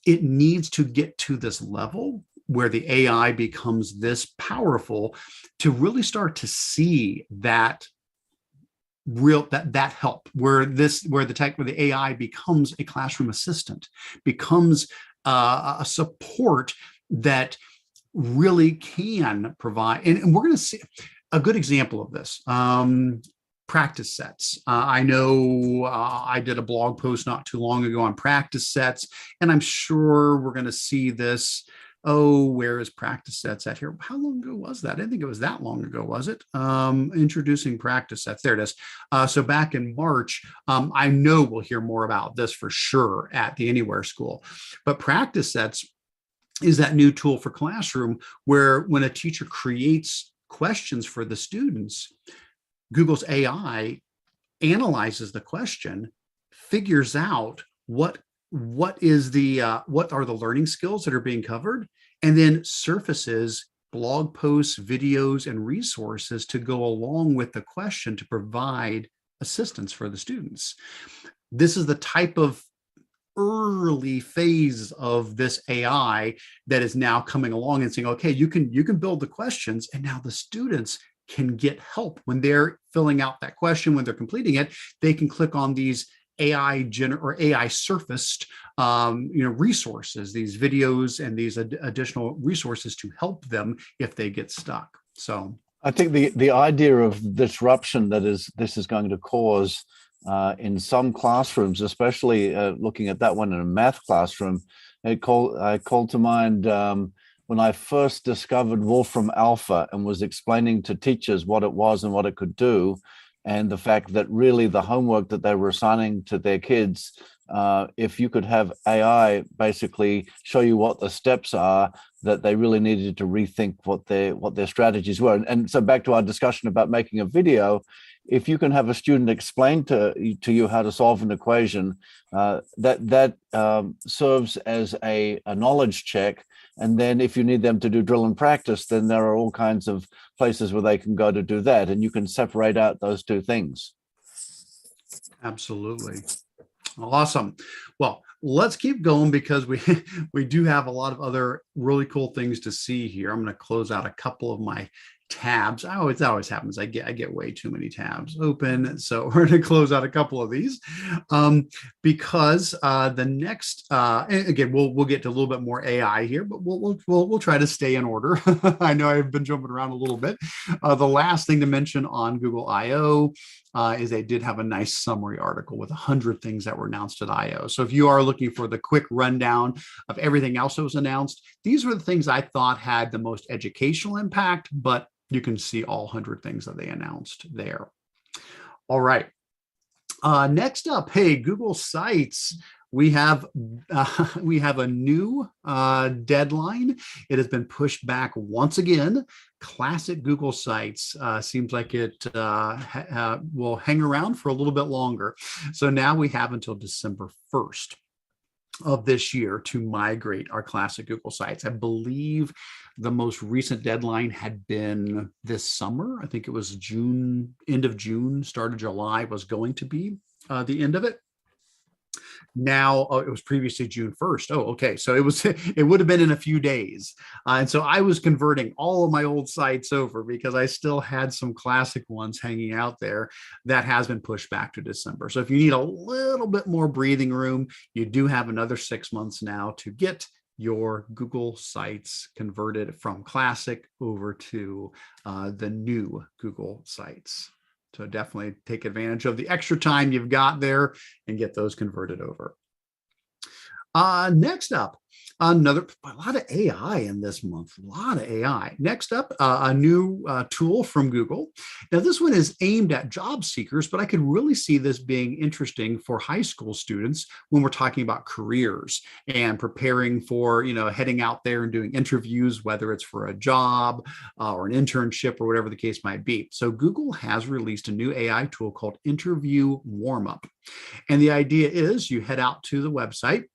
It needs to get to this level where the AI becomes this powerful, to really start to see that help, where the AI becomes a classroom assistant, becomes a support that really can provide. And we're going to see a good example of this. Practice sets. I know I did a blog post not too long ago on practice sets, and I'm sure we're going to see this. Oh, where is practice sets at here? How long ago was that? I didn't think it was that long ago, was it? Introducing practice sets. There it is. So back in March, I know we'll hear more about this for sure at the Anywhere School. But practice sets is that new tool for classroom where when a teacher creates questions for the students, Google's AI analyzes the question, figures out what are the learning skills that are being covered, and then surfaces blog posts, videos, and resources to go along with the question to provide assistance for the students. This is the type of early phase of this AI that is now coming along and saying, okay, you can build the questions, and now the students can get help when they're filling out that question. When they're completing it, they can click on these AI surfaced resources, these videos and these additional resources to help them if they get stuck. So I think the idea of disruption that this is going to cause in some classrooms, especially looking at that one in a math classroom, I called to mind when I first discovered Wolfram Alpha and was explaining to teachers what it was and what it could do, and the fact that really the homework that they were assigning to their kids, if you could have AI basically show you what the steps are, that they really needed to rethink what their strategies were. And so back to our discussion about making a video, if you can have a student explain to you how to solve an equation, that serves as a knowledge check. And then if you need them to do drill and practice, then there are all kinds of places where they can go to do that. And you can separate out those two things. Absolutely. Awesome. Well, let's keep going because we do have a lot of other really cool things to see here. I'm going to close out a couple of my tabs. That always happens. I get way too many tabs open. So we're going to close out a couple of these because the next, again, we'll get to a little bit more AI here, but we'll try to stay in order. I know I've been jumping around a little bit. The last thing to mention on Google I/O is they did have a nice summary article with 100 things that were announced at I/O. So if you are looking for the quick rundown of everything else that was announced, these were the things I thought had the most educational impact, but you can see all 100 things that they announced there. All right. Next up, hey, Google Sites. We have a new deadline. It has been pushed back once again. Classic Google Sites seems like it will hang around for a little bit longer. So now we have until December 1st of this year to migrate our classic Google Sites. I believe the most recent deadline had been this summer. I think it was June, end of June, start of July was going to be the end of it. Now it was previously June 1st. Oh, okay. So it would have been in a few days. And so I was converting all of my old sites over because I still had some classic ones hanging out there. That has been pushed back to December. So if you need a little bit more breathing room, you do have another 6 months now to get your Google Sites converted from classic over to the new Google Sites. So definitely take advantage of the extra time you've got there and get those converted over. Next up, a lot of AI in this month, a lot of AI. Next up, a new tool from Google. Now, this one is aimed at job seekers, but I could really see this being interesting for high school students when we're talking about careers and preparing for, heading out there and doing interviews, whether it's for a job or an internship or whatever the case might be. So Google has released a new AI tool called Interview Warmup. And the idea is you head out to the website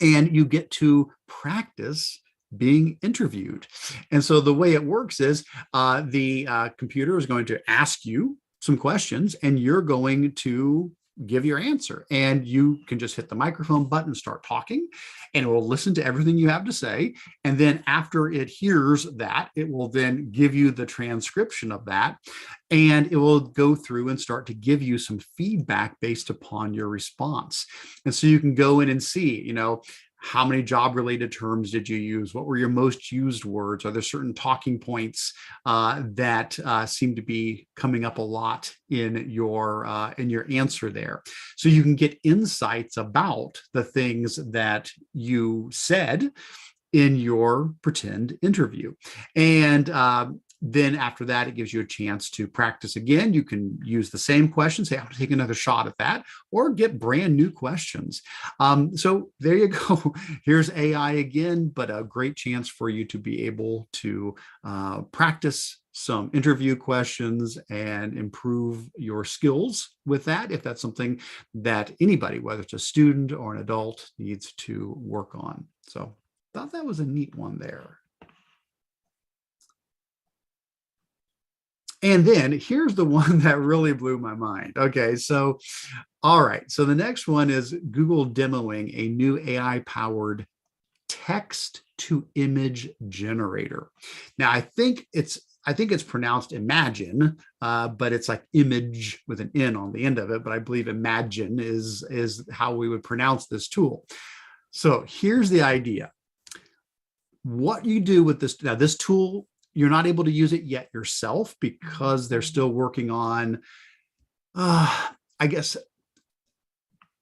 and you get to practice being interviewed. And so the way it works is the computer is going to ask you some questions and you're going to give your answer. And you can just hit the microphone button and start talking, and it will listen to everything you have to say. And then after it hears that, it will then give you the transcription of that. And it will go through and start to give you some feedback based upon your response. And so you can go in and see, how many job related terms did you use? What were your most used words? Are there certain talking points that seem to be coming up a lot in your answer there? So you can get insights about the things that you said in your pretend interview. And then after that, it gives you a chance to practice again. You can use the same question, say, I'll take another shot at that, or get brand new questions. So there you go. Here's AI again, but a great chance for you to be able to practice some interview questions and improve your skills with that, if that's something that anybody, whether it's a student or an adult, needs to work on. So I thought that was a neat one there. And then here's the one that really blew my mind. Okay, so, all right. So the next one is Google demoing a new AI-powered text to image generator. Now, I think it's pronounced Imagen, but it's like image with an N on the end of it. But I believe Imagen is how we would pronounce this tool. So here's the idea. What you do with this, now this tool, you're not able to use it yet yourself because they're still working on,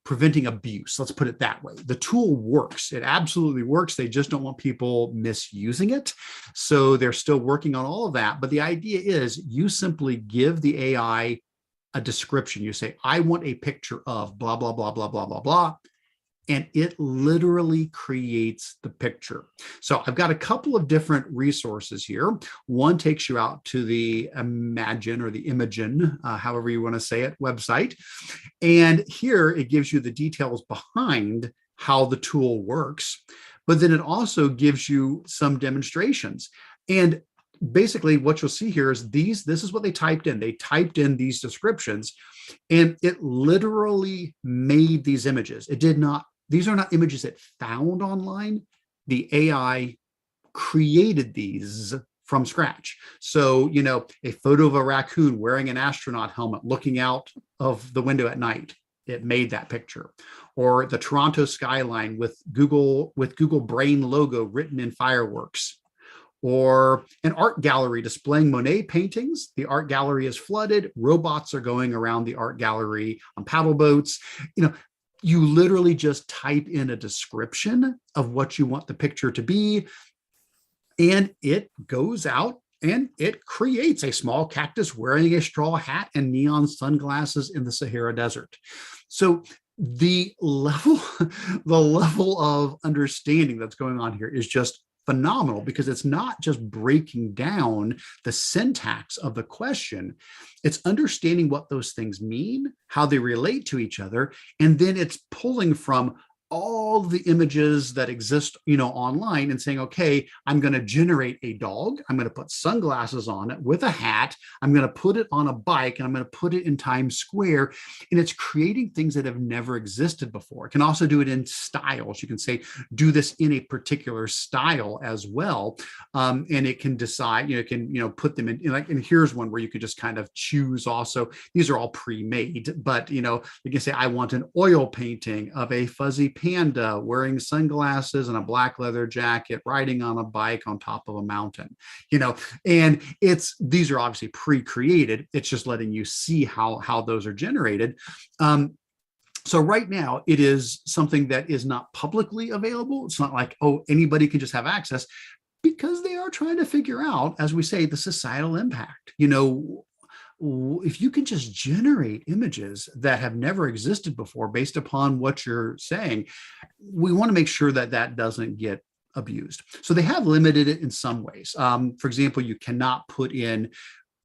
preventing abuse. Let's put it that way. The tool works. It absolutely works. They just don't want people misusing it. So they're still working on all of that. But the idea is you simply give the AI a description. You say, I want a picture of blah, blah, blah, blah, blah, blah, blah. And it literally creates the picture. So I've got a couple of different resources here. One takes you out to the Imagen or the Imagen, however you want to say it, website. And here it gives you the details behind how the tool works. But then it also gives you some demonstrations. And basically what you'll see here is this is what they typed in. They typed in these descriptions and it literally made these images. These are not images it found online. The AI created these from scratch. So, a photo of a raccoon wearing an astronaut helmet looking out of the window at night, it made that picture. Or the Toronto skyline with Google Brain logo written in fireworks. Or an art gallery displaying Monet paintings. The art gallery is flooded. Robots are going around the art gallery on paddle boats. You literally just type in a description of what you want the picture to be, and it goes out and it creates a small cactus wearing a straw hat and neon sunglasses in the Sahara Desert. So the level of understanding that's going on here is just phenomenal, because it's not just breaking down the syntax of the question. It's understanding what those things mean, how they relate to each other, and then it's pulling from all the images that exist, online and saying, okay, I'm going to generate a dog. I'm going to put sunglasses on it with a hat. I'm going to put it on a bike and I'm going to put it in Times Square. And it's creating things that have never existed before. It can also do it in styles. You can say, do this in a particular style as well. And it can decide, put them in like, and here's one where you could just kind of choose also. These are all pre-made, but, you can say, I want an oil painting of a fuzzy panda wearing sunglasses and a black leather jacket riding on a bike on top of a mountain, and these are obviously pre-created. It's just letting you see how those are generated. So right now it is something that is not publicly available. It's not like, anybody can just have access, because they are trying to figure out, as we say, the societal impact. If you can just generate images that have never existed before based upon what you're saying, we want to make sure that doesn't get abused. So they have limited it in some ways. For example, you cannot put in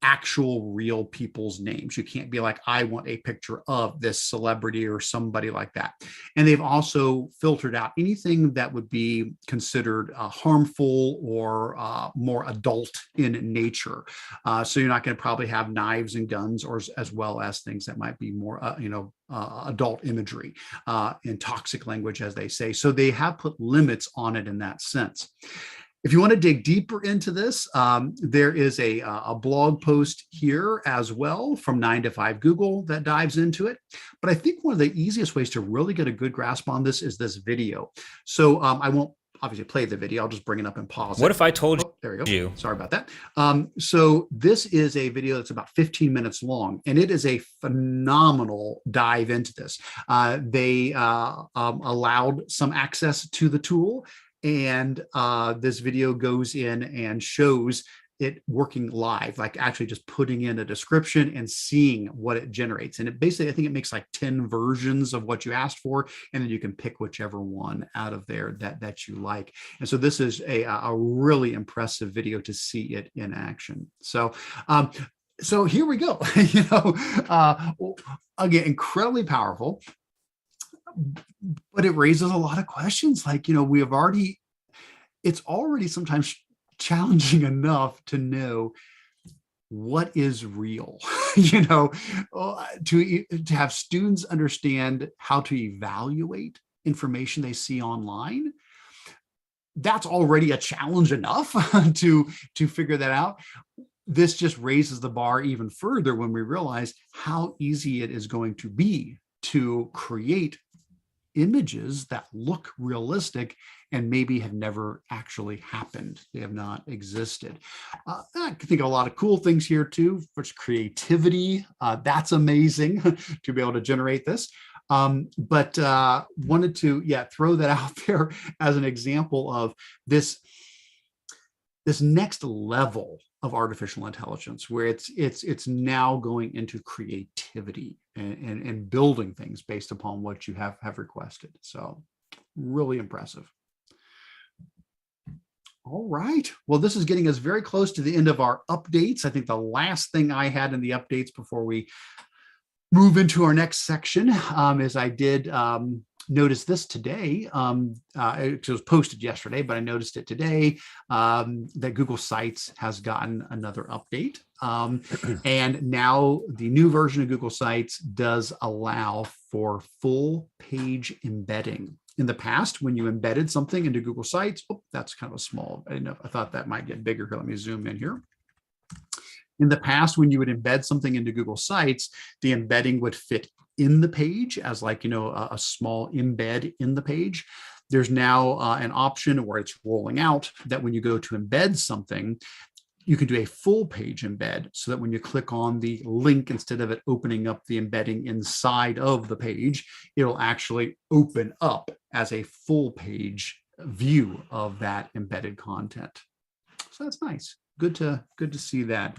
actual real people's names. You can't be like, I want a picture of this celebrity or somebody like that. And they've also filtered out anything that would be considered harmful or more adult in nature. So you're not going to probably have knives and guns, or as well as things that might be more, adult imagery and toxic language, as they say. So they have put limits on it in that sense. If you want to dig deeper into this, there is a blog post here as well from 9 to 5 Google that dives into it. But I think one of the easiest ways to really get a good grasp on this is this video. So I won't obviously play the video. I'll just bring it up and pause it. What if I told there we go. you? Sorry about that. So this is a video that's about 15 minutes long, and it is a phenomenal dive into this. They allowed some access to the tool, and this video goes in and shows it working live, like actually just putting in a description and seeing what it generates. And it basically, I think it makes like 10 versions of what you asked for, and then you can pick whichever one out of there that you like. And so this is a really impressive video to see it in action. So so here we go. Again, incredibly powerful. But it raises a lot of questions. Like, it's already sometimes challenging enough to know what is real, to have students understand how to evaluate information they see online. That's already a challenge enough to figure that out. This just raises the bar even further when we realize how easy it is going to be to create images that look realistic and maybe have never actually happened. They have not existed. I think a lot of cool things here too, which creativity. That's amazing to be able to generate this. But wanted to, throw that out there as an example of this next level of artificial intelligence, where it's now going into creativity and building things based upon what you have requested. So really impressive. All right. Well, this is getting us very close to the end of our updates. I think the last thing I had in the updates before we move into our next section is I did notice this today. It was posted yesterday, but I noticed it today that Google Sites has gotten another update. And now the new version of Google Sites does allow for full page embedding. In the past, when you embedded something into Google Sites, that's kind of a small, I thought that might get bigger here. Let me zoom in here. In the past, when you would embed something into Google Sites, the embedding would fit in the page as like, a small embed in the page. There's now an option where it's rolling out that when you go to embed something, you can do a full page embed, so that when you click on the link, instead of it opening up the embedding inside of the page, it'll actually open up as a full page view of that embedded content. So that's nice. Good to see that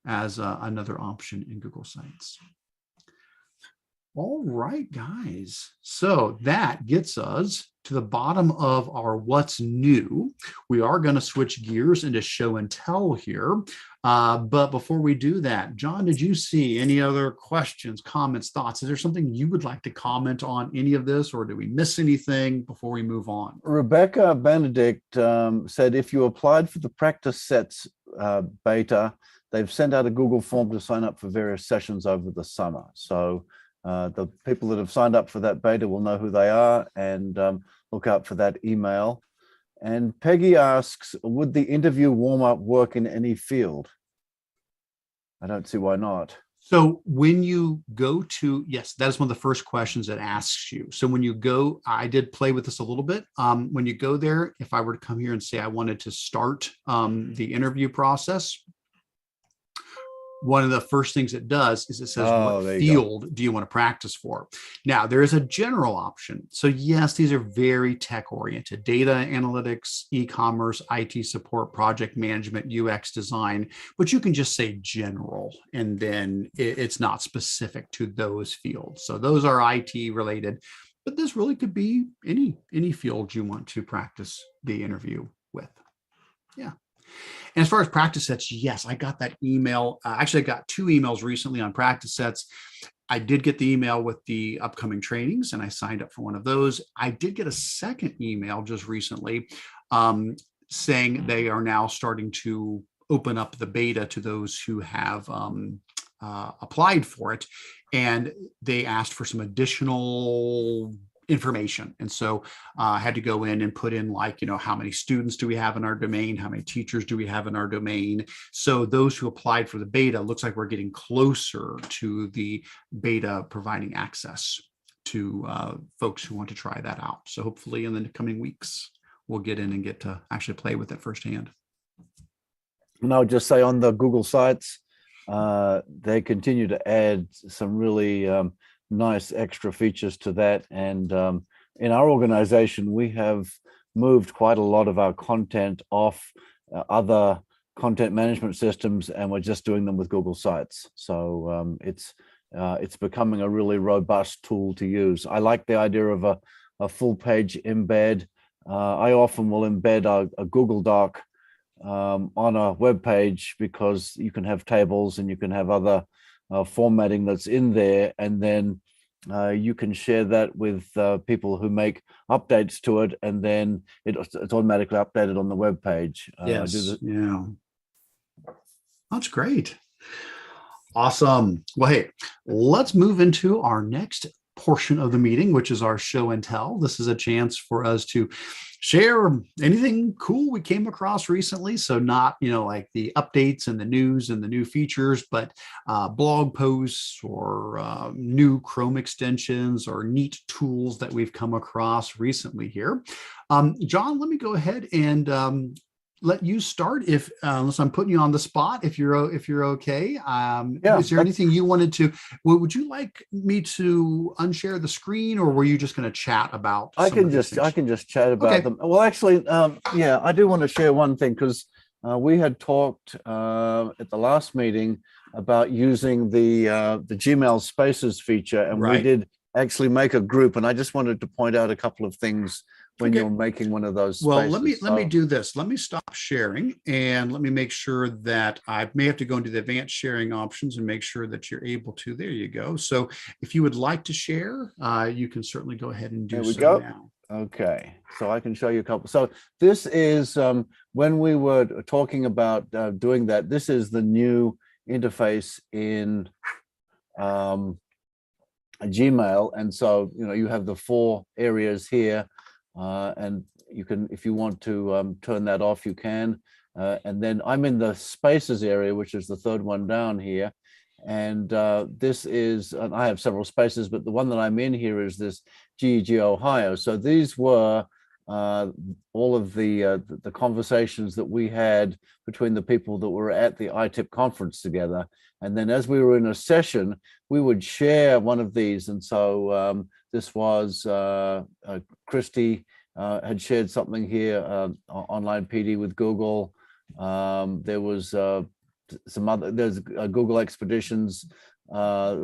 as another option in Google Sites. All right, guys. So that gets us to the bottom of our what's new. We are going to switch gears into show and tell here. But before we do that, John, did you see any other questions, comments, thoughts? Is there something you would like to comment on any of this, or did we miss anything before we move on? Rebecca Benedict said, if you applied for the practice sets beta, they've sent out a Google form to sign up for various sessions over the summer. So the people that have signed up for that beta will know who they are, and look out for that email. And Peggy asks, would the interview warm-up work in any field? I don't see why not. So when you go to, yes, that is one of the first questions it asks you. So when you go, I did play with this a little bit. When you go there, if I were to come here and say I wanted to start the interview process, one of the first things it does is it says, what field do you want to practice for? Now, there is a general option. So yes, these are very tech oriented: data analytics, e-commerce, IT support, project management, UX design, but you can just say general, and then it's not specific to those fields. So those are IT related, but this really could be any field you want to practice the interview with. Yeah. And as far as practice sets, yes, I got that email. Actually, I got 2 emails recently on practice sets. I did get the email with the upcoming trainings, and I signed up for one of those. I did get a second email just recently saying they are now starting to open up the beta to those who have applied for it. And they asked for some additional information. And so I had to go in and put in, like, how many students do we have in our domain? How many teachers do we have in our domain? So those who applied for the beta, looks like we're getting closer to the beta providing access to folks who want to try that out. So hopefully in the coming weeks, we'll get in and get to actually play with it firsthand. And I would just say on the Google Sites, they continue to add some really nice extra features to that. And in our organization, we have moved quite a lot of our content off other content management systems, and we're just doing them with Google Sites. So it's becoming a really robust tool to use. I like the idea of a full page embed. I often will embed a Google Doc on a web page, because you can have tables and you can have other formatting that's in there, and then you can share that with people who make updates to it, and then it's automatically updated on the web page. Yes, yeah, that's great. Awesome. Well, hey, let's move into our next portion of the meeting, which is our show and tell. This is a chance for us to share anything cool we came across recently. So not, like the updates and the news and the new features, but blog posts or new Chrome extensions or neat tools that we've come across recently here. John, let me go ahead and let you start, if unless I'm putting you on the spot, if you're okay. Is there anything you wanted to, would you like me to unshare the screen, or were you just going to chat about? I can just chat about them. Well, actually, I do want to share one thing, because we had talked at the last meeting about using the Gmail Spaces feature, and we did actually make a group, and I just wanted to point out a couple of things when you're making one of those spaces. Well, let me do this. Let me stop sharing, and let me make sure that I may have to go into the advanced sharing options and make sure that you're able to. There you go. So if you would like to share, you can certainly go ahead and do so now. Okay, so I can show you a couple. So this is when we were talking about doing that. This is the new interface in Gmail, and so you have the 4 areas here. And you can, if you want to turn that off, you can. And then I'm in the spaces area, which is the 3rd one down here. And this is, and I have several spaces, but the one that I'm in here is this GEG Ohio. So these were all of the conversations that we had between the people that were at the ITIP conference together. And then as we were in a session, we would share one of these. And so this was Christy had shared something here, online PD with Google. There was there's a Google Expeditions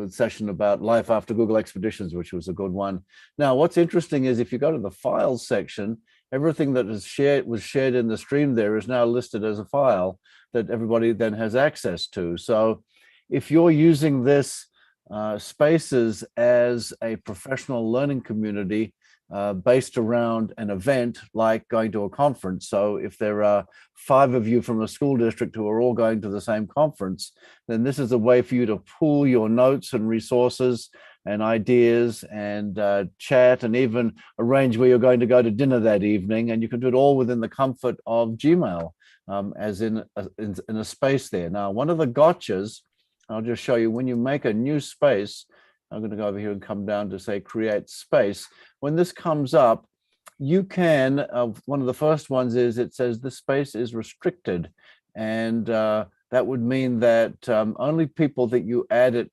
session about life after Google Expeditions, which was a good one. Now, what's interesting is if you go to the files section, everything that was shared in the stream there is now listed as a file that everybody then has access to. So if you're using this Spaces as a professional learning community based around an event like going to a conference. So if there are 5 of you from a school district who are all going to the same conference, then this is a way for you to pool your notes and resources and ideas and chat, and even arrange where you're going to go to dinner that evening. And you can do it all within the comfort of Gmail, as in a space there. Now, one of the gotchas, I'll just show you, when you make a new space, I'm going to go over here and come down to say create space. When this comes up, you can, one of the first ones is it says the space is restricted. And that would mean that only people that you add it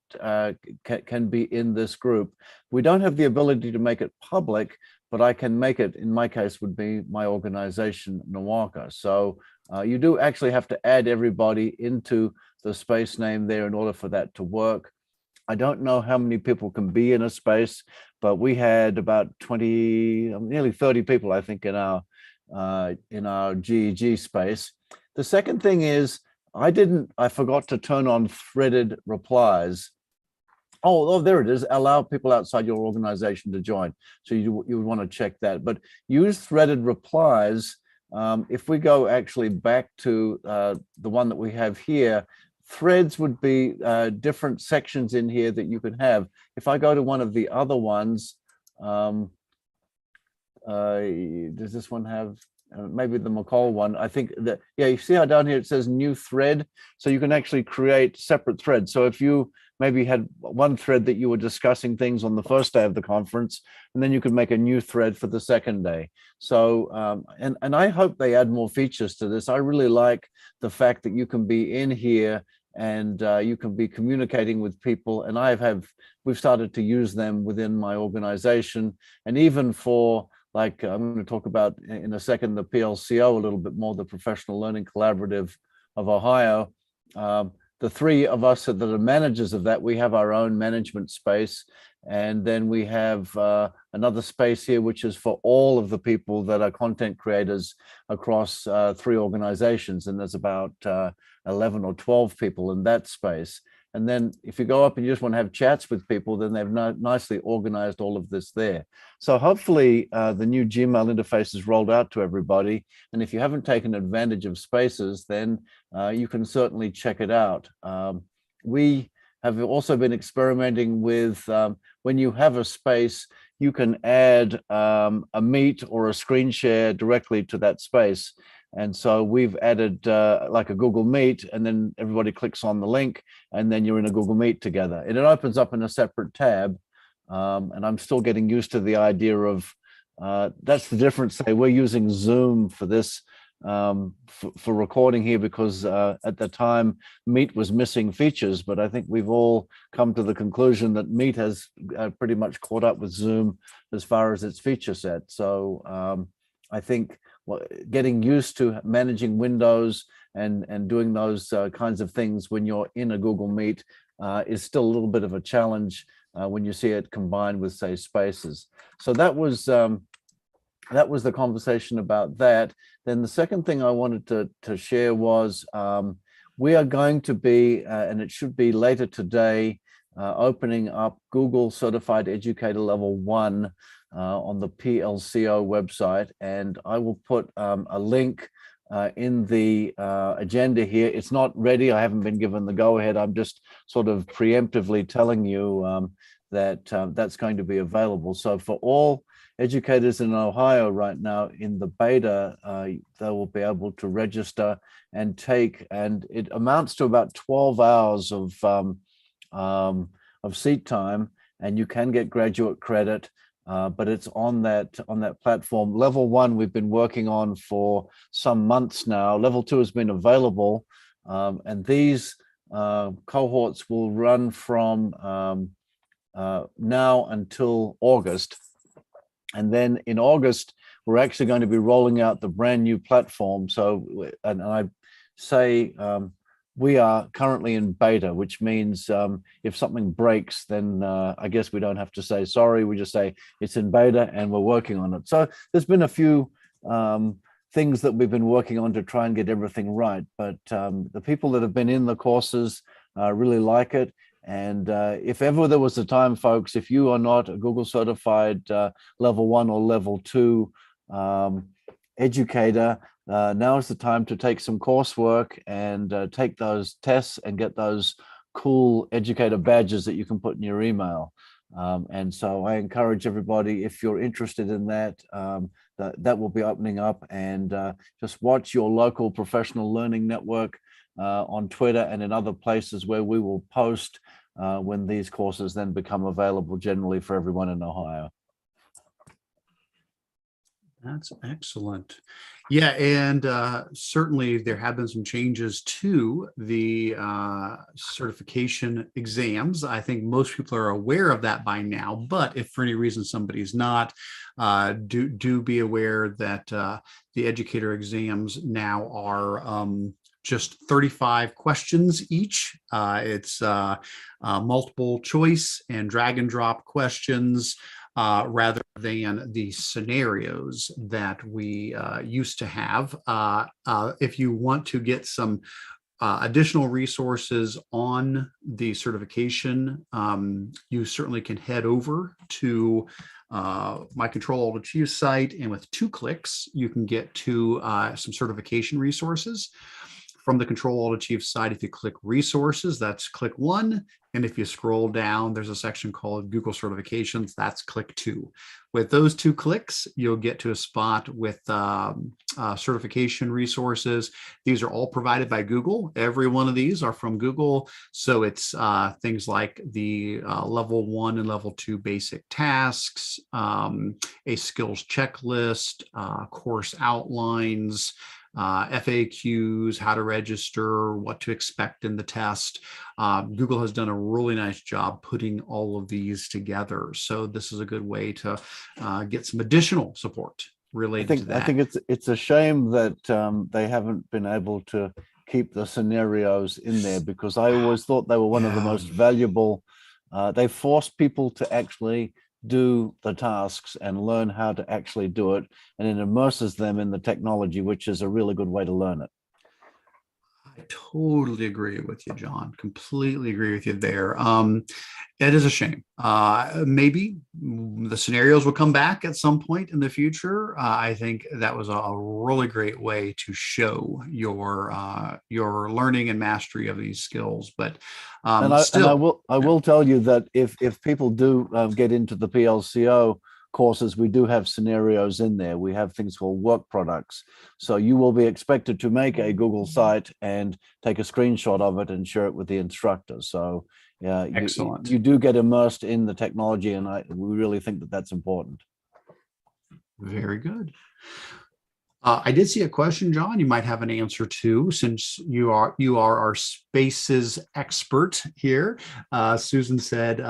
can be in this group. We don't have the ability to make it public, but I can make it, in my case, would be my organization, Nawaka. So you do actually have to add everybody into the space name there in order for that to work. I don't know how many people can be in a space, but we had about 20, nearly 30 people, I think, in our GEG space. The second thing is I forgot to turn on threaded replies. Oh, there it is. Allow people outside your organization to join. So you would want to check that. But use threaded replies. If we go actually back to the one that we have here, threads would be different sections in here that you could have. If I go to one of the other ones, does this one have? Maybe the McCall one, I think that, yeah, you see how down here it says new thread. So you can actually create separate threads. So if you maybe had one thread that you were discussing things on the first day of the conference, and then you could make a new thread for the second day. So, and I hope they add more features to this. I really like the fact that you can be in here and you can be communicating with people. And we've started to use them within my organization, and even for, like I'm going to talk about in a second, the PLCO a little bit more, the Professional Learning Collaborative of Ohio. The three of us that are managers of that, we have our own management space. And then we have another space here, which is for all of the people that are content creators across three organizations. And there's about 11 or 12 people in that space. And then if you go up and you just want to have chats with people, then they've nicely organized all of this there. So hopefully the new Gmail interface is rolled out to everybody. And if you haven't taken advantage of Spaces, then you can certainly check it out. We have also been experimenting with when you have a space, you can add a meet or a screen share directly to that space. And so we've added like a Google Meet, and then everybody clicks on the link, and then you're in a Google Meet together. And it opens up in a separate tab. And I'm still getting used to the idea of, that's the difference. Say we're using Zoom for this, for recording here, because at the time Meet was missing features, but I think we've all come to the conclusion that Meet has pretty much caught up with Zoom as far as its feature set. So I think getting used to managing windows and doing those kinds of things when you're in a Google Meet is still a little bit of a challenge when you see it combined with, say, Spaces. So that was the conversation about that. Then the second thing I wanted to share was we are going to be, and it should be later today, opening up Google Certified Educator Level 1 on the PLCO website. And I will put a link in the agenda here. It's not ready. I haven't been given the go-ahead. I'm just sort of preemptively telling you that that's going to be available. So for all educators in Ohio right now in the beta, they will be able to register and take, and it amounts to about 12 hours of seat time, and you can get graduate credit. But it's on that platform. Level 1 we've been working on for some months now. Level 2 has been available, and these cohorts will run from now until August. And then in August, we're actually going to be rolling out the brand new platform. So, and I say we are currently in beta, which means if something breaks, then I guess we don't have to say sorry. We just say it's in beta and we're working on it. So there's been a few things that we've been working on to try and get everything right. But the people that have been in the courses really like it. And if ever there was a time, folks, if you are not a Google certified level 1 or level 2 educator, now is the time to take some coursework and take those tests and get those cool educator badges that you can put in your email. And so I encourage everybody, if you're interested in that, that will be opening up, and just watch your local professional learning network on Twitter and in other places where we will post when these courses then become available generally for everyone in Ohio. That's excellent. Yeah, and certainly there have been some changes to the certification exams. I think most people are aware of that by now, but if for any reason somebody's not, do be aware that the educator exams now are just 35 questions each. It's multiple choice and drag and drop questions. rather than the scenarios that we used to have. If you want to get some additional resources on the certification, you certainly can head over to my Control-Alt-Achieve site, and with 2 clicks, you can get to some certification resources. From the Control-Alt-Achieve side, if you click resources, that's click 1. And if you scroll down, there's a section called Google Certifications, that's click 2. With those 2 clicks, you'll get to a spot with certification resources. These are all provided by Google. Every one of these are from Google. So it's things like the level 1 and level 2 basic tasks, a skills checklist, course outlines, FAQs, how to register, what to expect in the test. Google has done a really nice job putting all of these together. So this is a good way to get some additional support related to that. I think it's a shame that they haven't been able to keep the scenarios in there, because I always thought they were one of the most valuable. They force people to actually do the tasks and learn how to actually do it, and it immerses them in the technology, which is a really good way to learn it. I totally agree with you, John. Completely agree with you there. It is a shame. Maybe the scenarios will come back at some point in the future. I think that was a really great way to show your learning and mastery of these skills. But I will tell you that if people do get into the PLCO courses, we do have scenarios in there. We have things called work products. So you will be expected to make a Google site and take a screenshot of it and share it with the instructor. So yeah, excellent. You do get immersed in the technology, and we really think that that's important. Very good. I did see a question, John, you might have an answer to, since you are our spaces expert here. Susan said,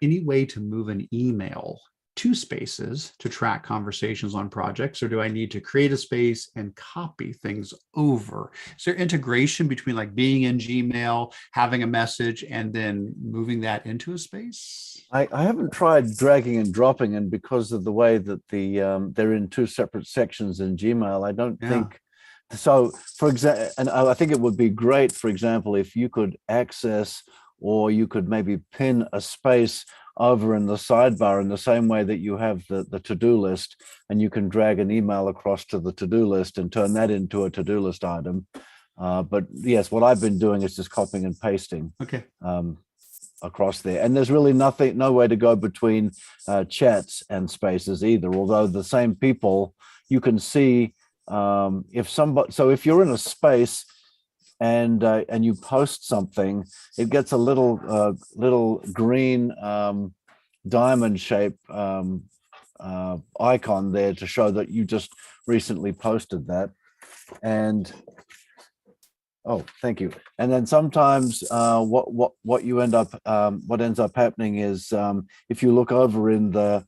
any way to move an email to Spaces to track conversations on projects, or do I need to create a space and copy things over? Is there integration between like being in Gmail, having a message, and then moving that into a space? I haven't tried dragging and dropping, and because of the way that they're in 2 separate sections in Gmail, I don't think so. For example, and I think it would be great, for example, if you could access, or you could maybe pin a space over in the sidebar in the same way that you have the to-do list, and you can drag an email across to the to-do list and turn that into a to-do list item. But yes, what I've been doing is just copying and pasting across there. And there's really no way to go between chats and spaces either, although the same people, you can see if you're in a space and you post something, it gets a little green diamond shape icon there to show that you just recently posted that. And oh, thank you. And then sometimes what ends up happening is if you look over in the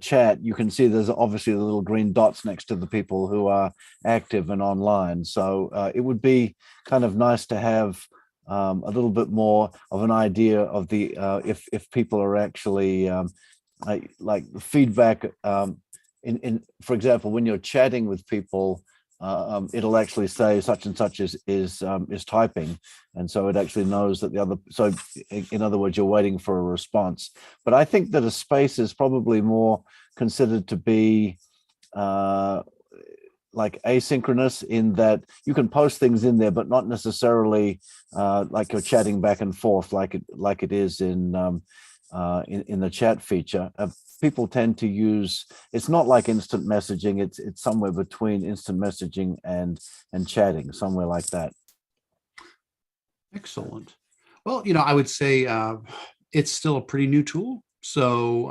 chat, you can see there's obviously the little green dots next to the people who are active and online. So it would be kind of nice to have a little bit more of an idea of the if people are actually like feedback. For example, when you're chatting with people, it'll actually say such and such is typing, and so it actually knows that the other. So in other words, you're waiting for a response. But I think that a space is probably more considered to be like asynchronous, in that you can post things in there, but not necessarily like you're chatting back and forth like it is in the chat feature. People tend to use, it's not like instant messaging, it's somewhere between instant messaging and chatting, somewhere like that. Excellent. Well, I would say it's still a pretty new tool. So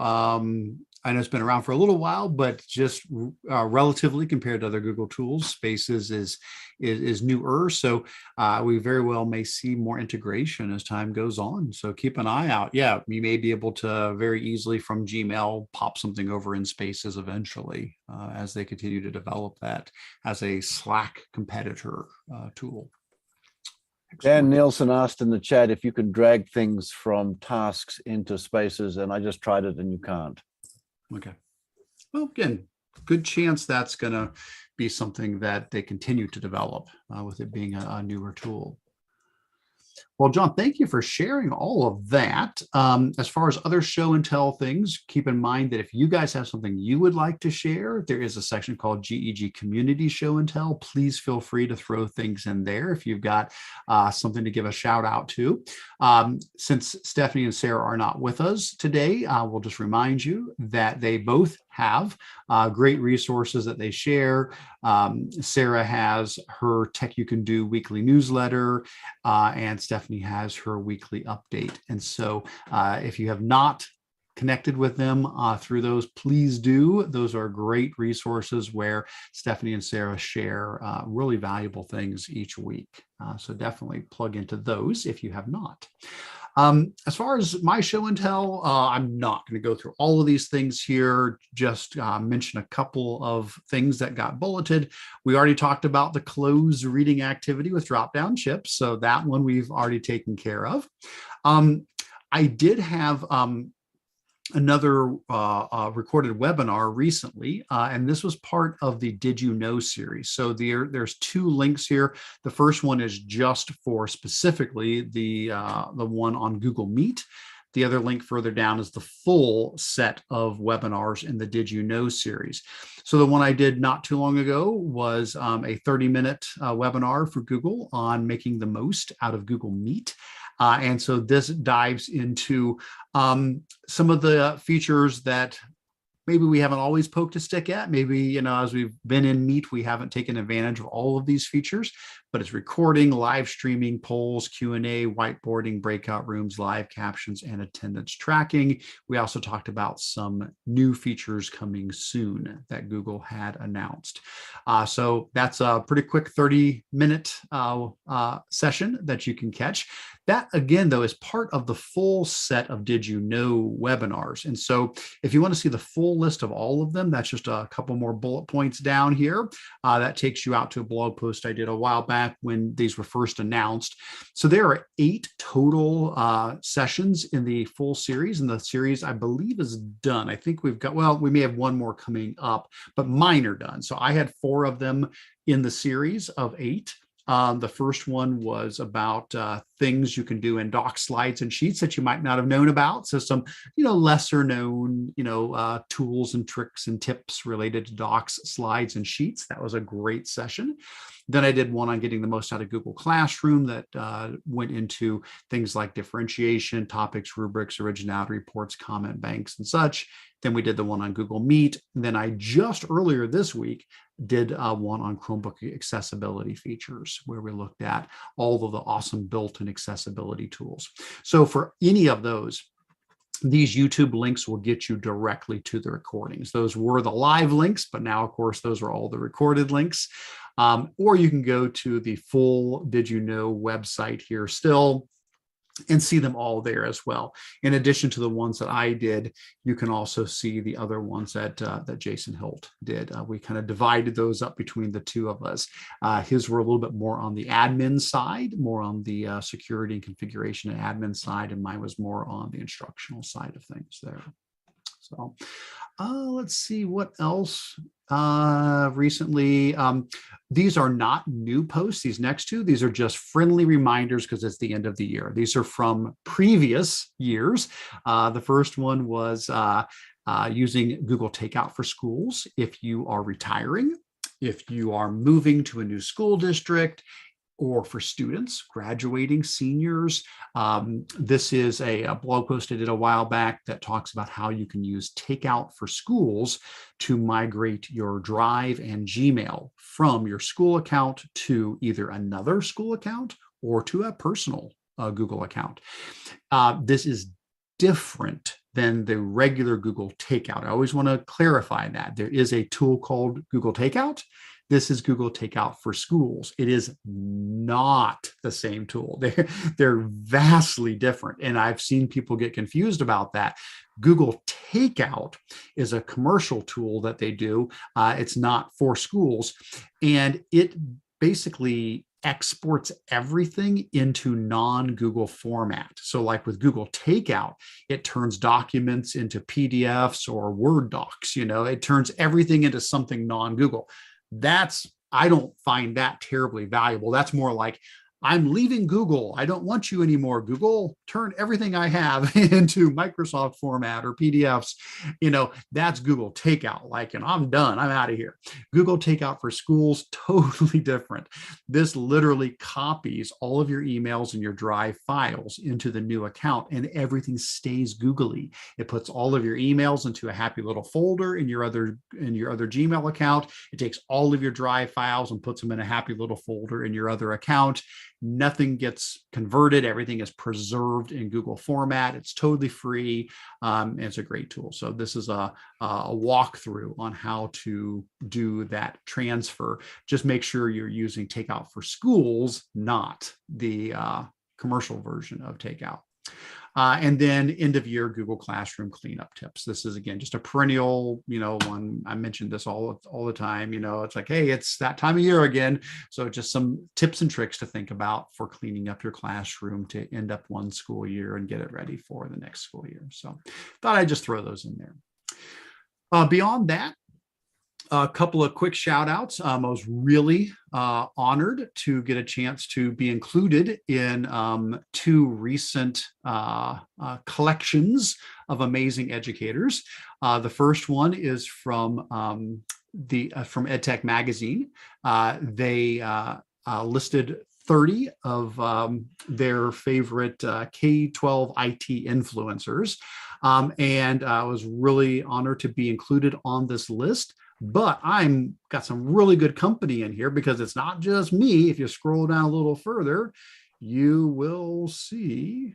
I know it's been around for a little while, but just relatively compared to other Google tools, Spaces is newer. So we very well may see more integration as time goes on. So keep an eye out. Yeah, you may be able to very easily from Gmail pop something over in Spaces eventually as they continue to develop that as a Slack competitor tool. Dan Nielsen asked in the chat if you can drag things from tasks into spaces, and I just tried it and you can't. Okay. Well, again, good chance that's going to be something that they continue to develop with it being a newer tool. Well, John, thank you for sharing all of that. As far as other show and tell things, keep in mind that if you guys have something you would like to share, there is a section called GEG Community Show and Tell. Please feel free to throw things in there if you've got something to give a shout out to. Since Stephanie and Sarah are not with us today, we'll just remind you that they both have great resources that they share. Sarah has her Tech You Can Do weekly newsletter, and Stephanie has her weekly update. And so if you have not connected with them through those, please do. Those are great resources where Stephanie and Sarah share really valuable things each week. So definitely plug into those if you have not. As far as my show and tell, I'm not going to go through all of these things here, just mention a couple of things that got bulleted. We already talked about the closed reading activity with drop-down chips, so that one we've already taken care of. I did have another recorded webinar recently, and this was part of the Did You Know series. So there's two links here. The first one is just for specifically the one on Google Meet. The other link further down is the full set of webinars in the Did You Know series. So the one I did not too long ago was a 30-minute webinar for Google on making the most out of Google Meet. And so this dives into some of the features that maybe we haven't always poked a stick at. Maybe, as we've been in Meet, we haven't taken advantage of all of these features, but it's recording, live streaming, polls, Q&A, whiteboarding, breakout rooms, live captions, and attendance tracking. We also talked about some new features coming soon that Google had announced. So that's a pretty quick 30-minute session that you can catch. That, again, though, is part of the full set of Did You Know webinars. And so if you want to see the full list of all of them, that's just a couple more bullet points down here. That takes you out to a blog post I did a while back when these were first announced. So there are 8 total sessions in the full series, and the series, I believe, is done. I think we've got, well, we may have one more coming up, but mine are done. So I had 4 of them in the series of 8. The first one was about things you can do in docs, slides, and sheets that you might not have known about. So some, lesser known, tools and tricks and tips related to docs, slides, and sheets. That was a great session. Then I did one on getting the most out of Google Classroom that went into things like differentiation, topics, rubrics, originality reports, comment banks, and such. Then we did the one on Google Meet. And then I just earlier this week did one on Chromebook accessibility features, where we looked at all of the awesome built-in accessibility tools. So for any of those, these YouTube links will get you directly to the recordings. Those were the live links, but now, of course, those are all the recorded links. Or you can go to the full Did You Know website here still and see them all there as well. In addition to the ones that I did, you can also see the other ones that Jason Hilt did. We kind of divided those up between the two of us. His were a little bit more on the admin side, more on the security and configuration and admin side, and mine was more on the instructional side of things there. So let's see what else recently. These are not new posts, these next two. These are just friendly reminders because it's the end of the year. These are from previous years. The first one was using Google Takeout for schools. If you are retiring, if you are moving to a new school district, or for students, graduating, seniors. This is a blog post I did a while back that talks about how you can use Takeout for schools to migrate your Drive and Gmail from your school account to either another school account or to a personal Google account. This is different than the regular Google Takeout. I always want to clarify that. There is a tool called Google Takeout. This is Google Takeout for schools. It is not the same tool. They're vastly different. And I've seen people get confused about that. Google Takeout is a commercial tool that they do. It's not for schools. And it basically exports everything into non-Google format. So like with Google Takeout, it turns documents into PDFs or Word docs, it turns everything into something non-Google. I don't find that terribly valuable. That's more like, I'm leaving Google. I don't want you anymore. Google, turn everything I have into Microsoft format or PDFs. That's Google Takeout. Like, I'm done. I'm out of here. Google Takeout for schools, totally different. This literally copies all of your emails and your Drive files into the new account, and everything stays googly. It puts all of your emails into a happy little folder in your other Gmail account. It takes all of your Drive files and puts them in a happy little folder in your other account. Nothing gets converted. Everything is preserved in Google format. It's totally free. And it's a great tool. So this is a walkthrough on how to do that transfer. Just make sure you're using Takeout for Schools, not the commercial version of Takeout. And then end of year Google Classroom cleanup tips. This is, again, just a perennial, one. I mentioned this all the time. It's like, hey, it's that time of year again. So just some tips and tricks to think about for cleaning up your classroom to end up one school year and get it ready for the next school year. So thought I'd just throw those in there. Beyond that, a couple of quick shout outs. I was really honored to get a chance to be included in two recent collections of amazing educators. The first one is from EdTech Magazine. They listed 30 of their favorite K-12 IT influencers. And I was really honored to be included on this list. But I'm got some really good company in here, because it's not just me. If you scroll down a little further, you will see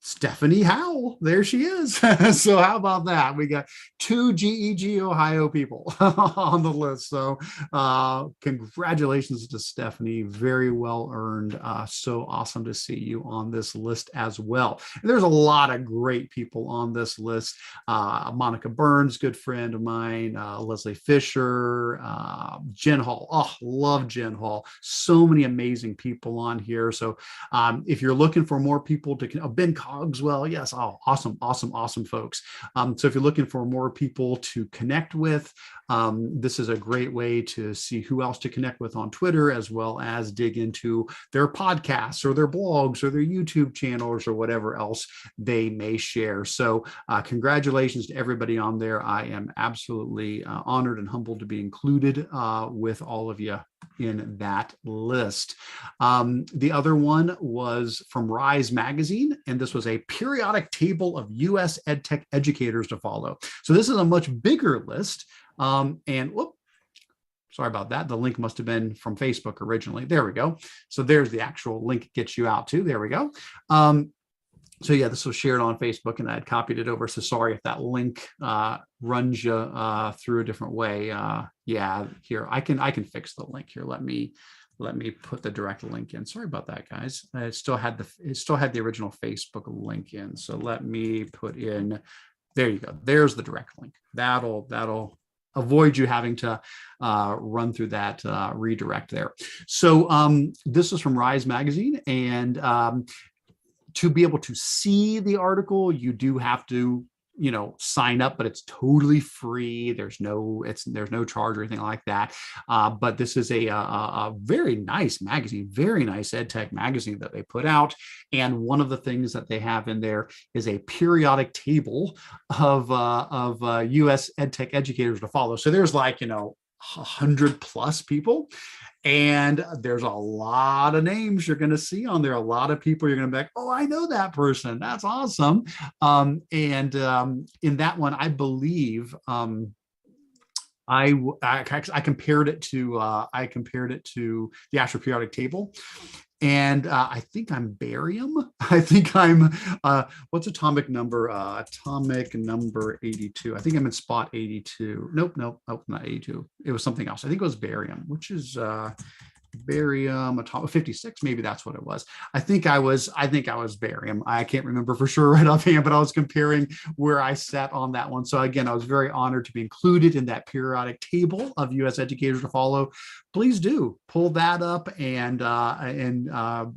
Stephanie Howell. There she is. So how about that? We got two GEG Ohio people on the list. So congratulations to Stephanie. Very well earned. So awesome to see you on this list as well. And there's a lot of great people on this list. Monica Burns, good friend of mine. Leslie Fisher, Jen Hall. Oh, love Jen Hall. So many amazing people on here. So if you're looking for more people to, Ben Cogswell, yes, oh, awesome folks. So if you're looking for more people to connect with, this is a great way to see who else to connect with on Twitter, as well as dig into their podcasts or their blogs or their YouTube channels or whatever else they may share. So congratulations to everybody on there. I am absolutely honored and humbled to be included with all of you in that list. The other one was from Rise Magazine, and this was a periodic table of US EdTech educators to follow. So this is a much bigger list. And whoop, sorry about that. The link must have been from Facebook originally. There we go. So there's the actual link it gets you out to. There we go. So yeah, this was shared on Facebook and I had copied it over. So sorry if that link runs you through a different way. Yeah, here I can fix the link here. Let me put the direct link in. Sorry about that, guys. It still had the original Facebook link in. So let me put in. There you go. There's the direct link. That'll avoid you having to run through that redirect there. So this is from Rise Magazine, and to be able to see the article, you do have to, sign up, but it's totally free. There's no charge or anything like that. But this is a very nice magazine, very nice EdTech magazine that they put out. And one of the things that they have in there is a periodic table of US EdTech educators to follow. So there's 100+ people. And there's a lot of names you're going to see on there. A lot of people you're going to be like, oh, I know that person. That's awesome. And in that one, I believe I compared it to the actual periodic table. And I think I'm barium. I think I'm, what's atomic number? Atomic number 82. I think I'm in spot 82. Nope, not 82. It was something else. I think it was barium, which is barium, atomic 56, maybe that's what it was. I think I was barium. I can't remember for sure right offhand, but I was comparing where I sat on that one. So again, I was very honored to be included in that periodic table of US educators to follow. Please do pull that up, and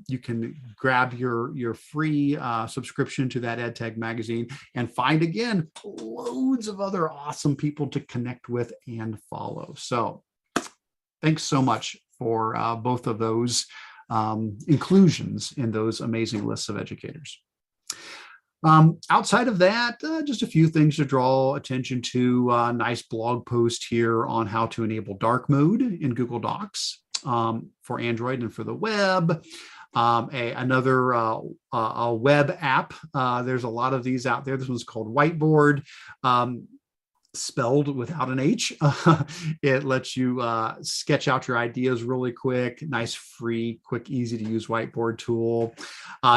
you can grab your free subscription to that EdTech magazine and find, again, loads of other awesome people to connect with and follow. So thanks so much for both of those inclusions in those amazing lists of educators. Outside of that, just a few things to draw attention to. Nice blog post here on how to enable dark mode in Google Docs for Android and for the web. Another a web app. There's a lot of these out there. This one's called Whiteboard. Spelled without an H. It lets you sketch out your ideas really quick. Nice, free, quick, easy to use whiteboard tool.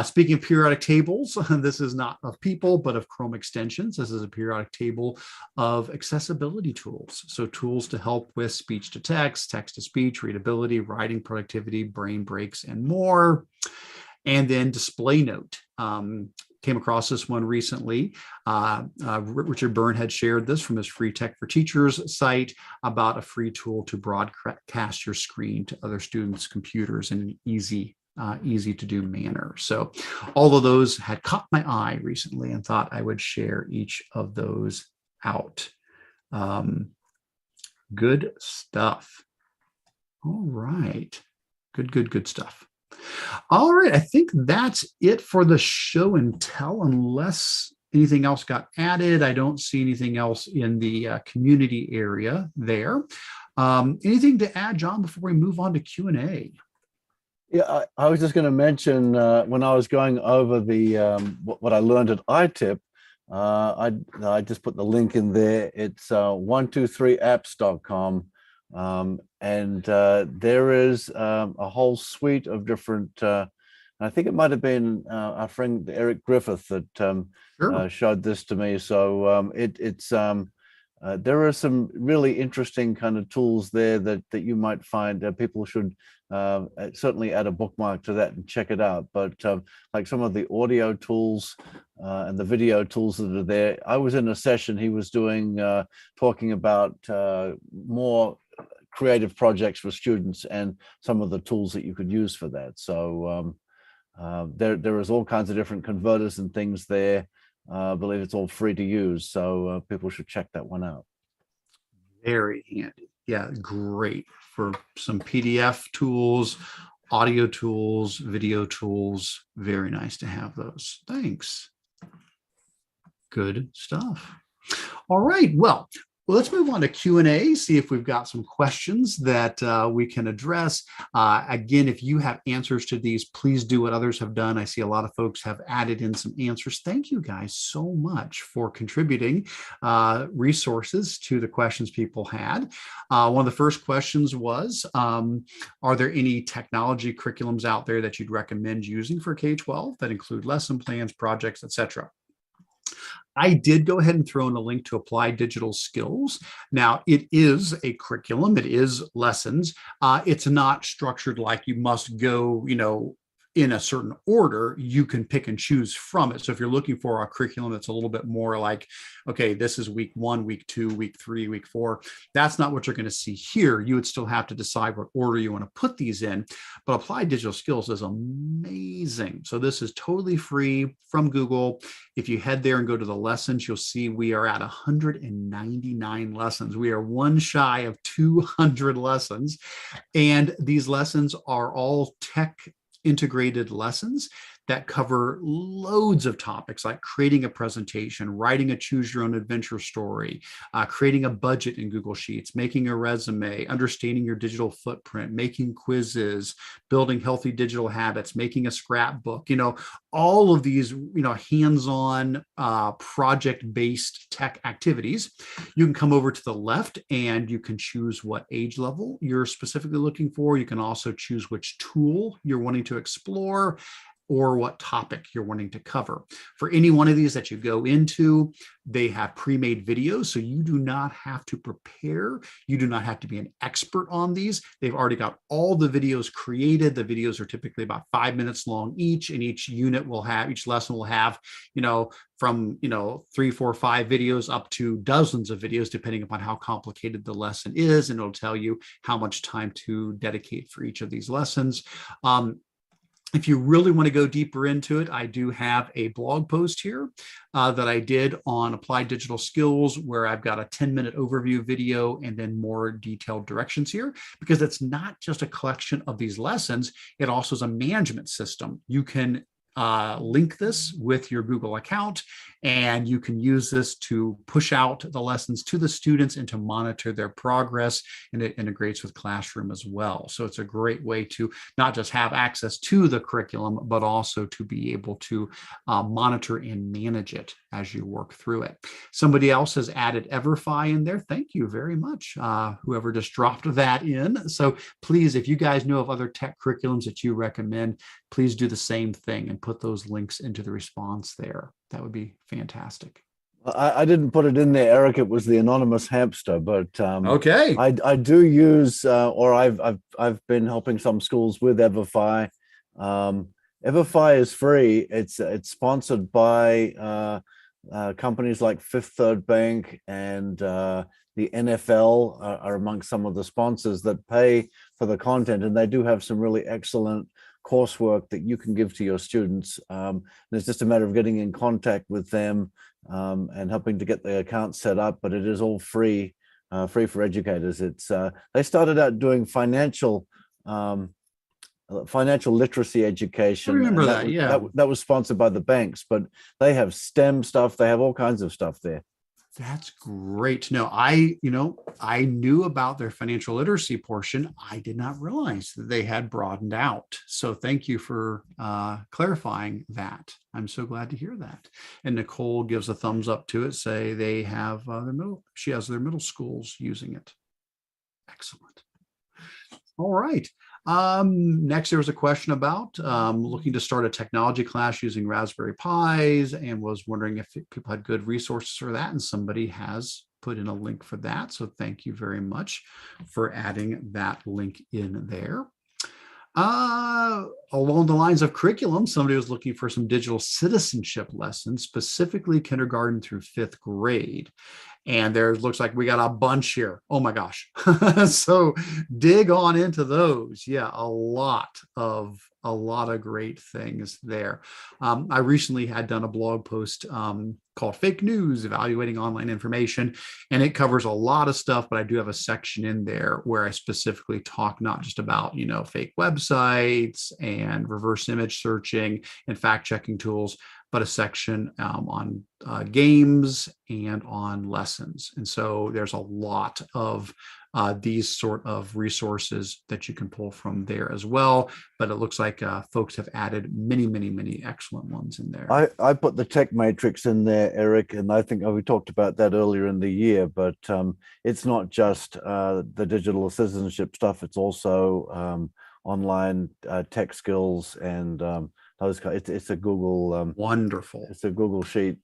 Speaking of periodic tables, this is not of people, but of Chrome extensions. This is a periodic table of accessibility tools. So tools to help with speech to text, text to speech, readability, writing productivity, brain breaks, and more. And then Display Note. Came across this one recently. Richard Byrne had shared this from his Free Tech for Teachers site about a free tool to broadcast your screen to other students' computers in an easy to do manner. So all of those had caught my eye recently and thought I would share each of those out. Good stuff. All right. Good stuff. All right, I think that's it for the show and tell, unless anything else got added. I don't see anything else in the community area there. Anything to add, John, before we move on to Q&A? Yeah, I was just going to mention when I was going over the what I learned at iTip, I just put the link in there. It's 123apps.com. And there is a whole suite of different, I think it might have been our friend Eric Griffith that showed this to me. So there are some really interesting kind of tools there that you might find people should certainly add a bookmark to that and check it out. But like some of the audio tools and the video tools that are there, I was in a session he was doing talking about more creative projects for students and some of the tools that you could use for that. So there is all kinds of different converters and things there. I believe it's all free to use, so people should check that one out. Very handy. Yeah, great for some PDF tools, audio tools, video tools. Very nice to have those. Thanks. Good stuff. All right. Well, let's move on to Q&A, see if we've got some questions that we can address. Again, if you have answers to these, please do what others have done. I see a lot of folks have added in some answers. Thank you guys so much for contributing resources to the questions people had. One of the first questions was, are there any technology curriculums out there that you'd recommend using for K-12 that include lesson plans, projects, etc.? I did go ahead and throw in a link to Applied Digital Skills. Now, it is a curriculum. It is lessons. It's not structured like you must go, in a certain order. You can pick and choose from it. So if you're looking for a curriculum that's a little bit more like, okay, this is week 1, week 2, week 3, week 4, that's not what you're going to see here. You would still have to decide what order you want to put these in. But Applied Digital Skills is amazing. So this is totally free from Google. If you head there and go to the lessons, you'll see we are at 199 lessons. We are one shy of 200 lessons. And these lessons are all tech integrated lessons that cover loads of topics like creating a presentation, writing a choose your own adventure story, creating a budget in Google Sheets, making a resume, understanding your digital footprint, making quizzes, building healthy digital habits, making a scrapbook, all of these, hands-on project-based tech activities. You can come over to the left and you can choose what age level you're specifically looking for. You can also choose which tool you're wanting to explore. or what topic you're wanting to cover. For any one of these that you go into, they have pre-made videos, so you do not have to prepare. You do not have to be an expert on these. They've already got all the videos created. The videos are typically about 5 minutes long each, and each lesson will have, from 3, 4, 5 videos up to dozens of videos, depending upon how complicated the lesson is, and it'll tell you how much time to dedicate for each of these lessons. If you really want to go deeper into it, I do have a blog post here that I did on applied digital skills, where I've got a 10-minute overview video and then more detailed directions here, because it's not just a collection of these lessons. It also is a management system. You can link this with your Google account, and you can use this to push out the lessons to the students and to monitor their progress, and it integrates with Classroom as well. So it's a great way to not just have access to the curriculum, but also to be able to monitor and manage it as you work through it. Somebody else has added Everfi in there. Thank you very much, whoever just dropped that in. So please, if you guys know of other tech curriculums that you recommend, please do the same thing and put those links into the response there. That would be fantastic. I didn't put it in there, Eric. It was the anonymous hamster, but okay. I do use, or I've been helping some schools with Everfi. Everfi is free. It's sponsored by companies like Fifth Third Bank, and the NFL are amongst some of the sponsors that pay for the content, and they do have some really excellent coursework that you can give to your students. And it's just a matter of getting in contact with them and helping to get the account set up, but it is all free for educators. It's they started out doing financial literacy education. I remember that, was, yeah. That was sponsored by the banks, but they have STEM stuff. They have all kinds of stuff there. That's great to know. I knew about their financial literacy portion. I did not realize that they had broadened out. So thank you for clarifying that. I'm so glad to hear that. And Nicole gives a thumbs up to it. Say they have she has their middle schools using it. Excellent. All right. Next, there was a question about looking to start a technology class using Raspberry Pis, and was wondering if people had good resources for that, and somebody has put in a link for that. So thank you very much for adding that link in there. Along the lines of curriculum, somebody was looking for some digital citizenship lessons, specifically kindergarten through 5th grade. And there looks like we got a bunch here. Oh my gosh. So dig on into those. Yeah, a lot of great things there. I recently had done a blog post called Fake News, Evaluating Online Information, and it covers a lot of stuff, but I do have a section in there where I specifically talk not just about, fake websites and reverse image searching and fact checking tools, but a section on games and on lessons. And so there's a lot of these sort of resources that you can pull from there as well. But it looks like folks have added many, many, many excellent ones in there. I put the tech matrix in there, Eric, and I think we talked about that earlier in the year, but it's not just the digital citizenship stuff. It's also online tech skills and it's a Google wonderful. It's a Google sheet,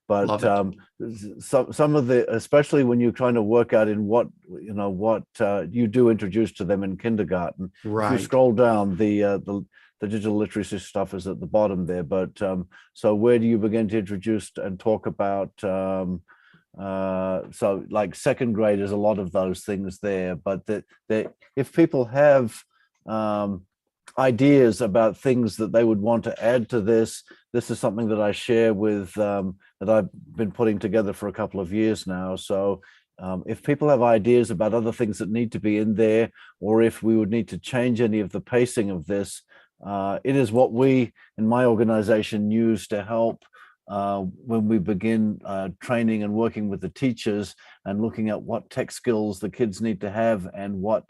but some of the, especially when you're trying to work out in what you do introduce to them in kindergarten. Right. If you scroll down, the digital literacy stuff is at the bottom there. But so where do you begin to introduce and talk about? So like 2nd grade is a lot of those things there. But if people have ideas about things that they would want to add to this is something that I share with that I've been putting together for a couple of years now. So if people have ideas about other things that need to be in there, or if we would need to change any of the pacing of this, it is what we in my organization use to help when we begin training and working with the teachers and looking at what tech skills the kids need to have and what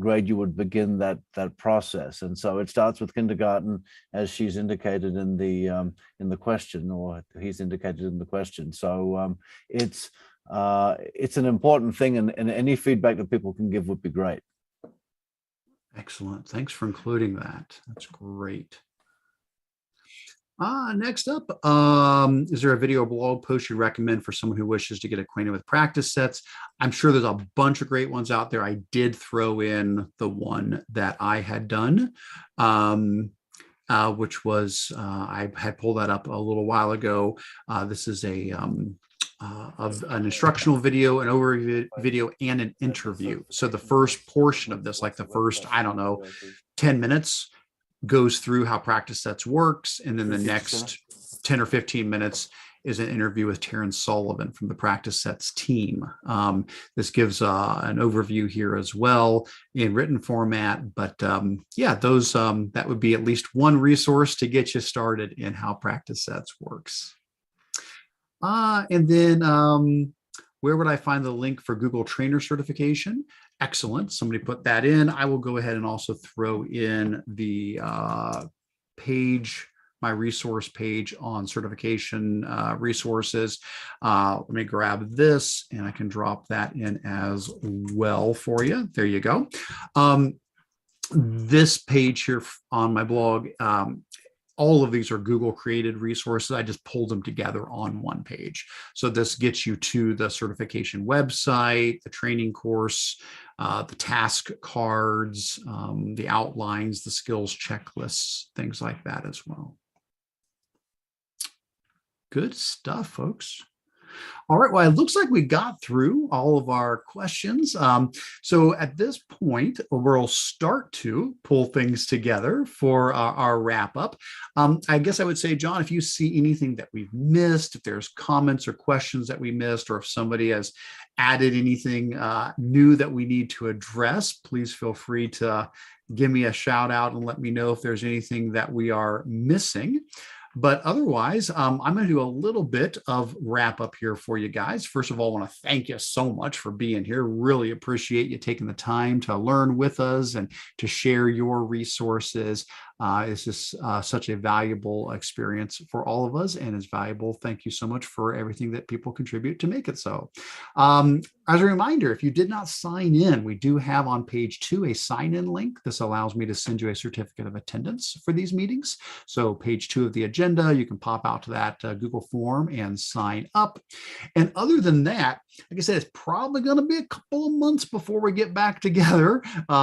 grade you would begin that process. And so it starts with kindergarten, as she's indicated in the question, or he's indicated in the question. So it's an important thing, and any feedback that people can give would be great. Excellent. Thanks for including that. That's great. Next up, is there a video or blog post you recommend for someone who wishes to get acquainted with practice sets? I'm sure there's a bunch of great ones out there. I did throw in the one that I had done, which was, I had pulled that up a little while ago. This is of an instructional video, an overview video, and an interview. So the first portion of this, like the first, I don't know, 10 minutes, goes through how practice sets works, and then the next 10 or 15 minutes is an interview with Terrence Sullivan from the practice sets team. This gives an overview here as well in written format, but yeah, those that would be at least one resource to get you started in how practice sets works. And then where would I find the link for Google Trainer certification? Excellent. Somebody put that in. I will go ahead and also throw in the page, my resource page on certification resources. Let me grab this and I can drop that in as well for you. There you go. This page here on my blog, all of these are Google created resources. I just pulled them together on one page. So this gets you to the certification website, the training course, the task cards, the outlines, the skills checklists, things like that as well. Good stuff, folks. All right, well, it looks like we got through all of our questions. So at this point, we'll start to pull things together for our wrap up. I guess I would say, John, if you see anything that we've missed, if there's comments or questions that we missed, or if somebody has added anything new that we need to address, please feel free to give me a shout out and let me know if there's anything that we are missing. But otherwise, I'm going to do a little bit of wrap up here for you guys. First of all, I want to thank you so much for being here. Really appreciate you taking the time to learn with us and to share your resources. It's just such a valuable experience for all of us and is valuable. Thank you so much for everything that people contribute to make it so. As a reminder, if you did not sign in, we do have on page 2 a sign-in link. This allows me to send you a certificate of attendance for these meetings. So page 2 of the agenda, you can pop out to that Google form and sign up. And other than that, like I said, it's probably going to be a couple of months before we get back together.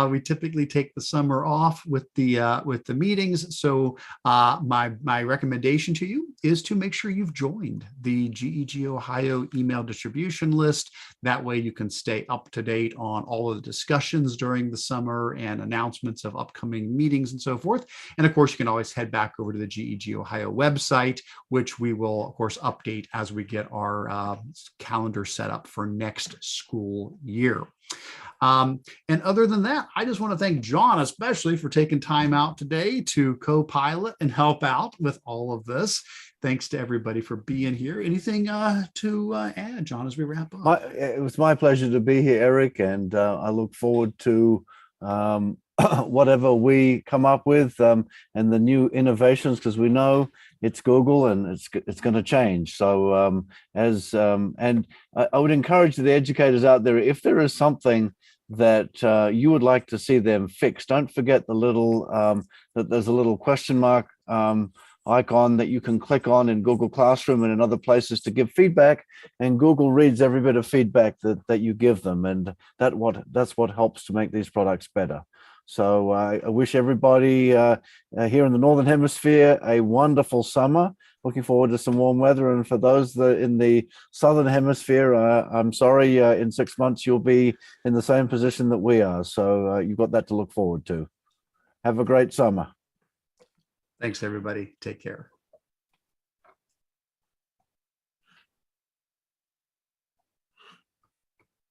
We typically take the summer off with the meetings. So my recommendation to you is to make sure you've joined the GEG Ohio email distribution list. That way you can stay up to date on all of the discussions during the summer and announcements of upcoming meetings and so forth. And of course, you can always head back over to the GEG Ohio website, which we will, of course, update as we get our calendar set up for next school year. And other than that, I just want to thank John, especially for taking time out today to co-pilot and help out with all of this. Thanks to everybody for being here. Anything to add, John, as we wrap up? It was my pleasure to be here, Eric, and I look forward to whatever we come up with and the new innovations, because we know it's Google and it's going to change. So and I would encourage the educators out there, if there is something that you would like to see them fix, don't forget the little that there's a little question mark icon that you can click on in Google Classroom and in other places to give feedback, and Google reads every bit of feedback that you give them, and that's what helps to make these products better. So I wish everybody here in the Northern Hemisphere a wonderful summer. Looking forward to some warm weather. And for those that in the Southern Hemisphere, I'm sorry, in 6 months, you'll be in the same position that we are. So you've got that to look forward to. Have a great summer. Thanks, everybody. Take care.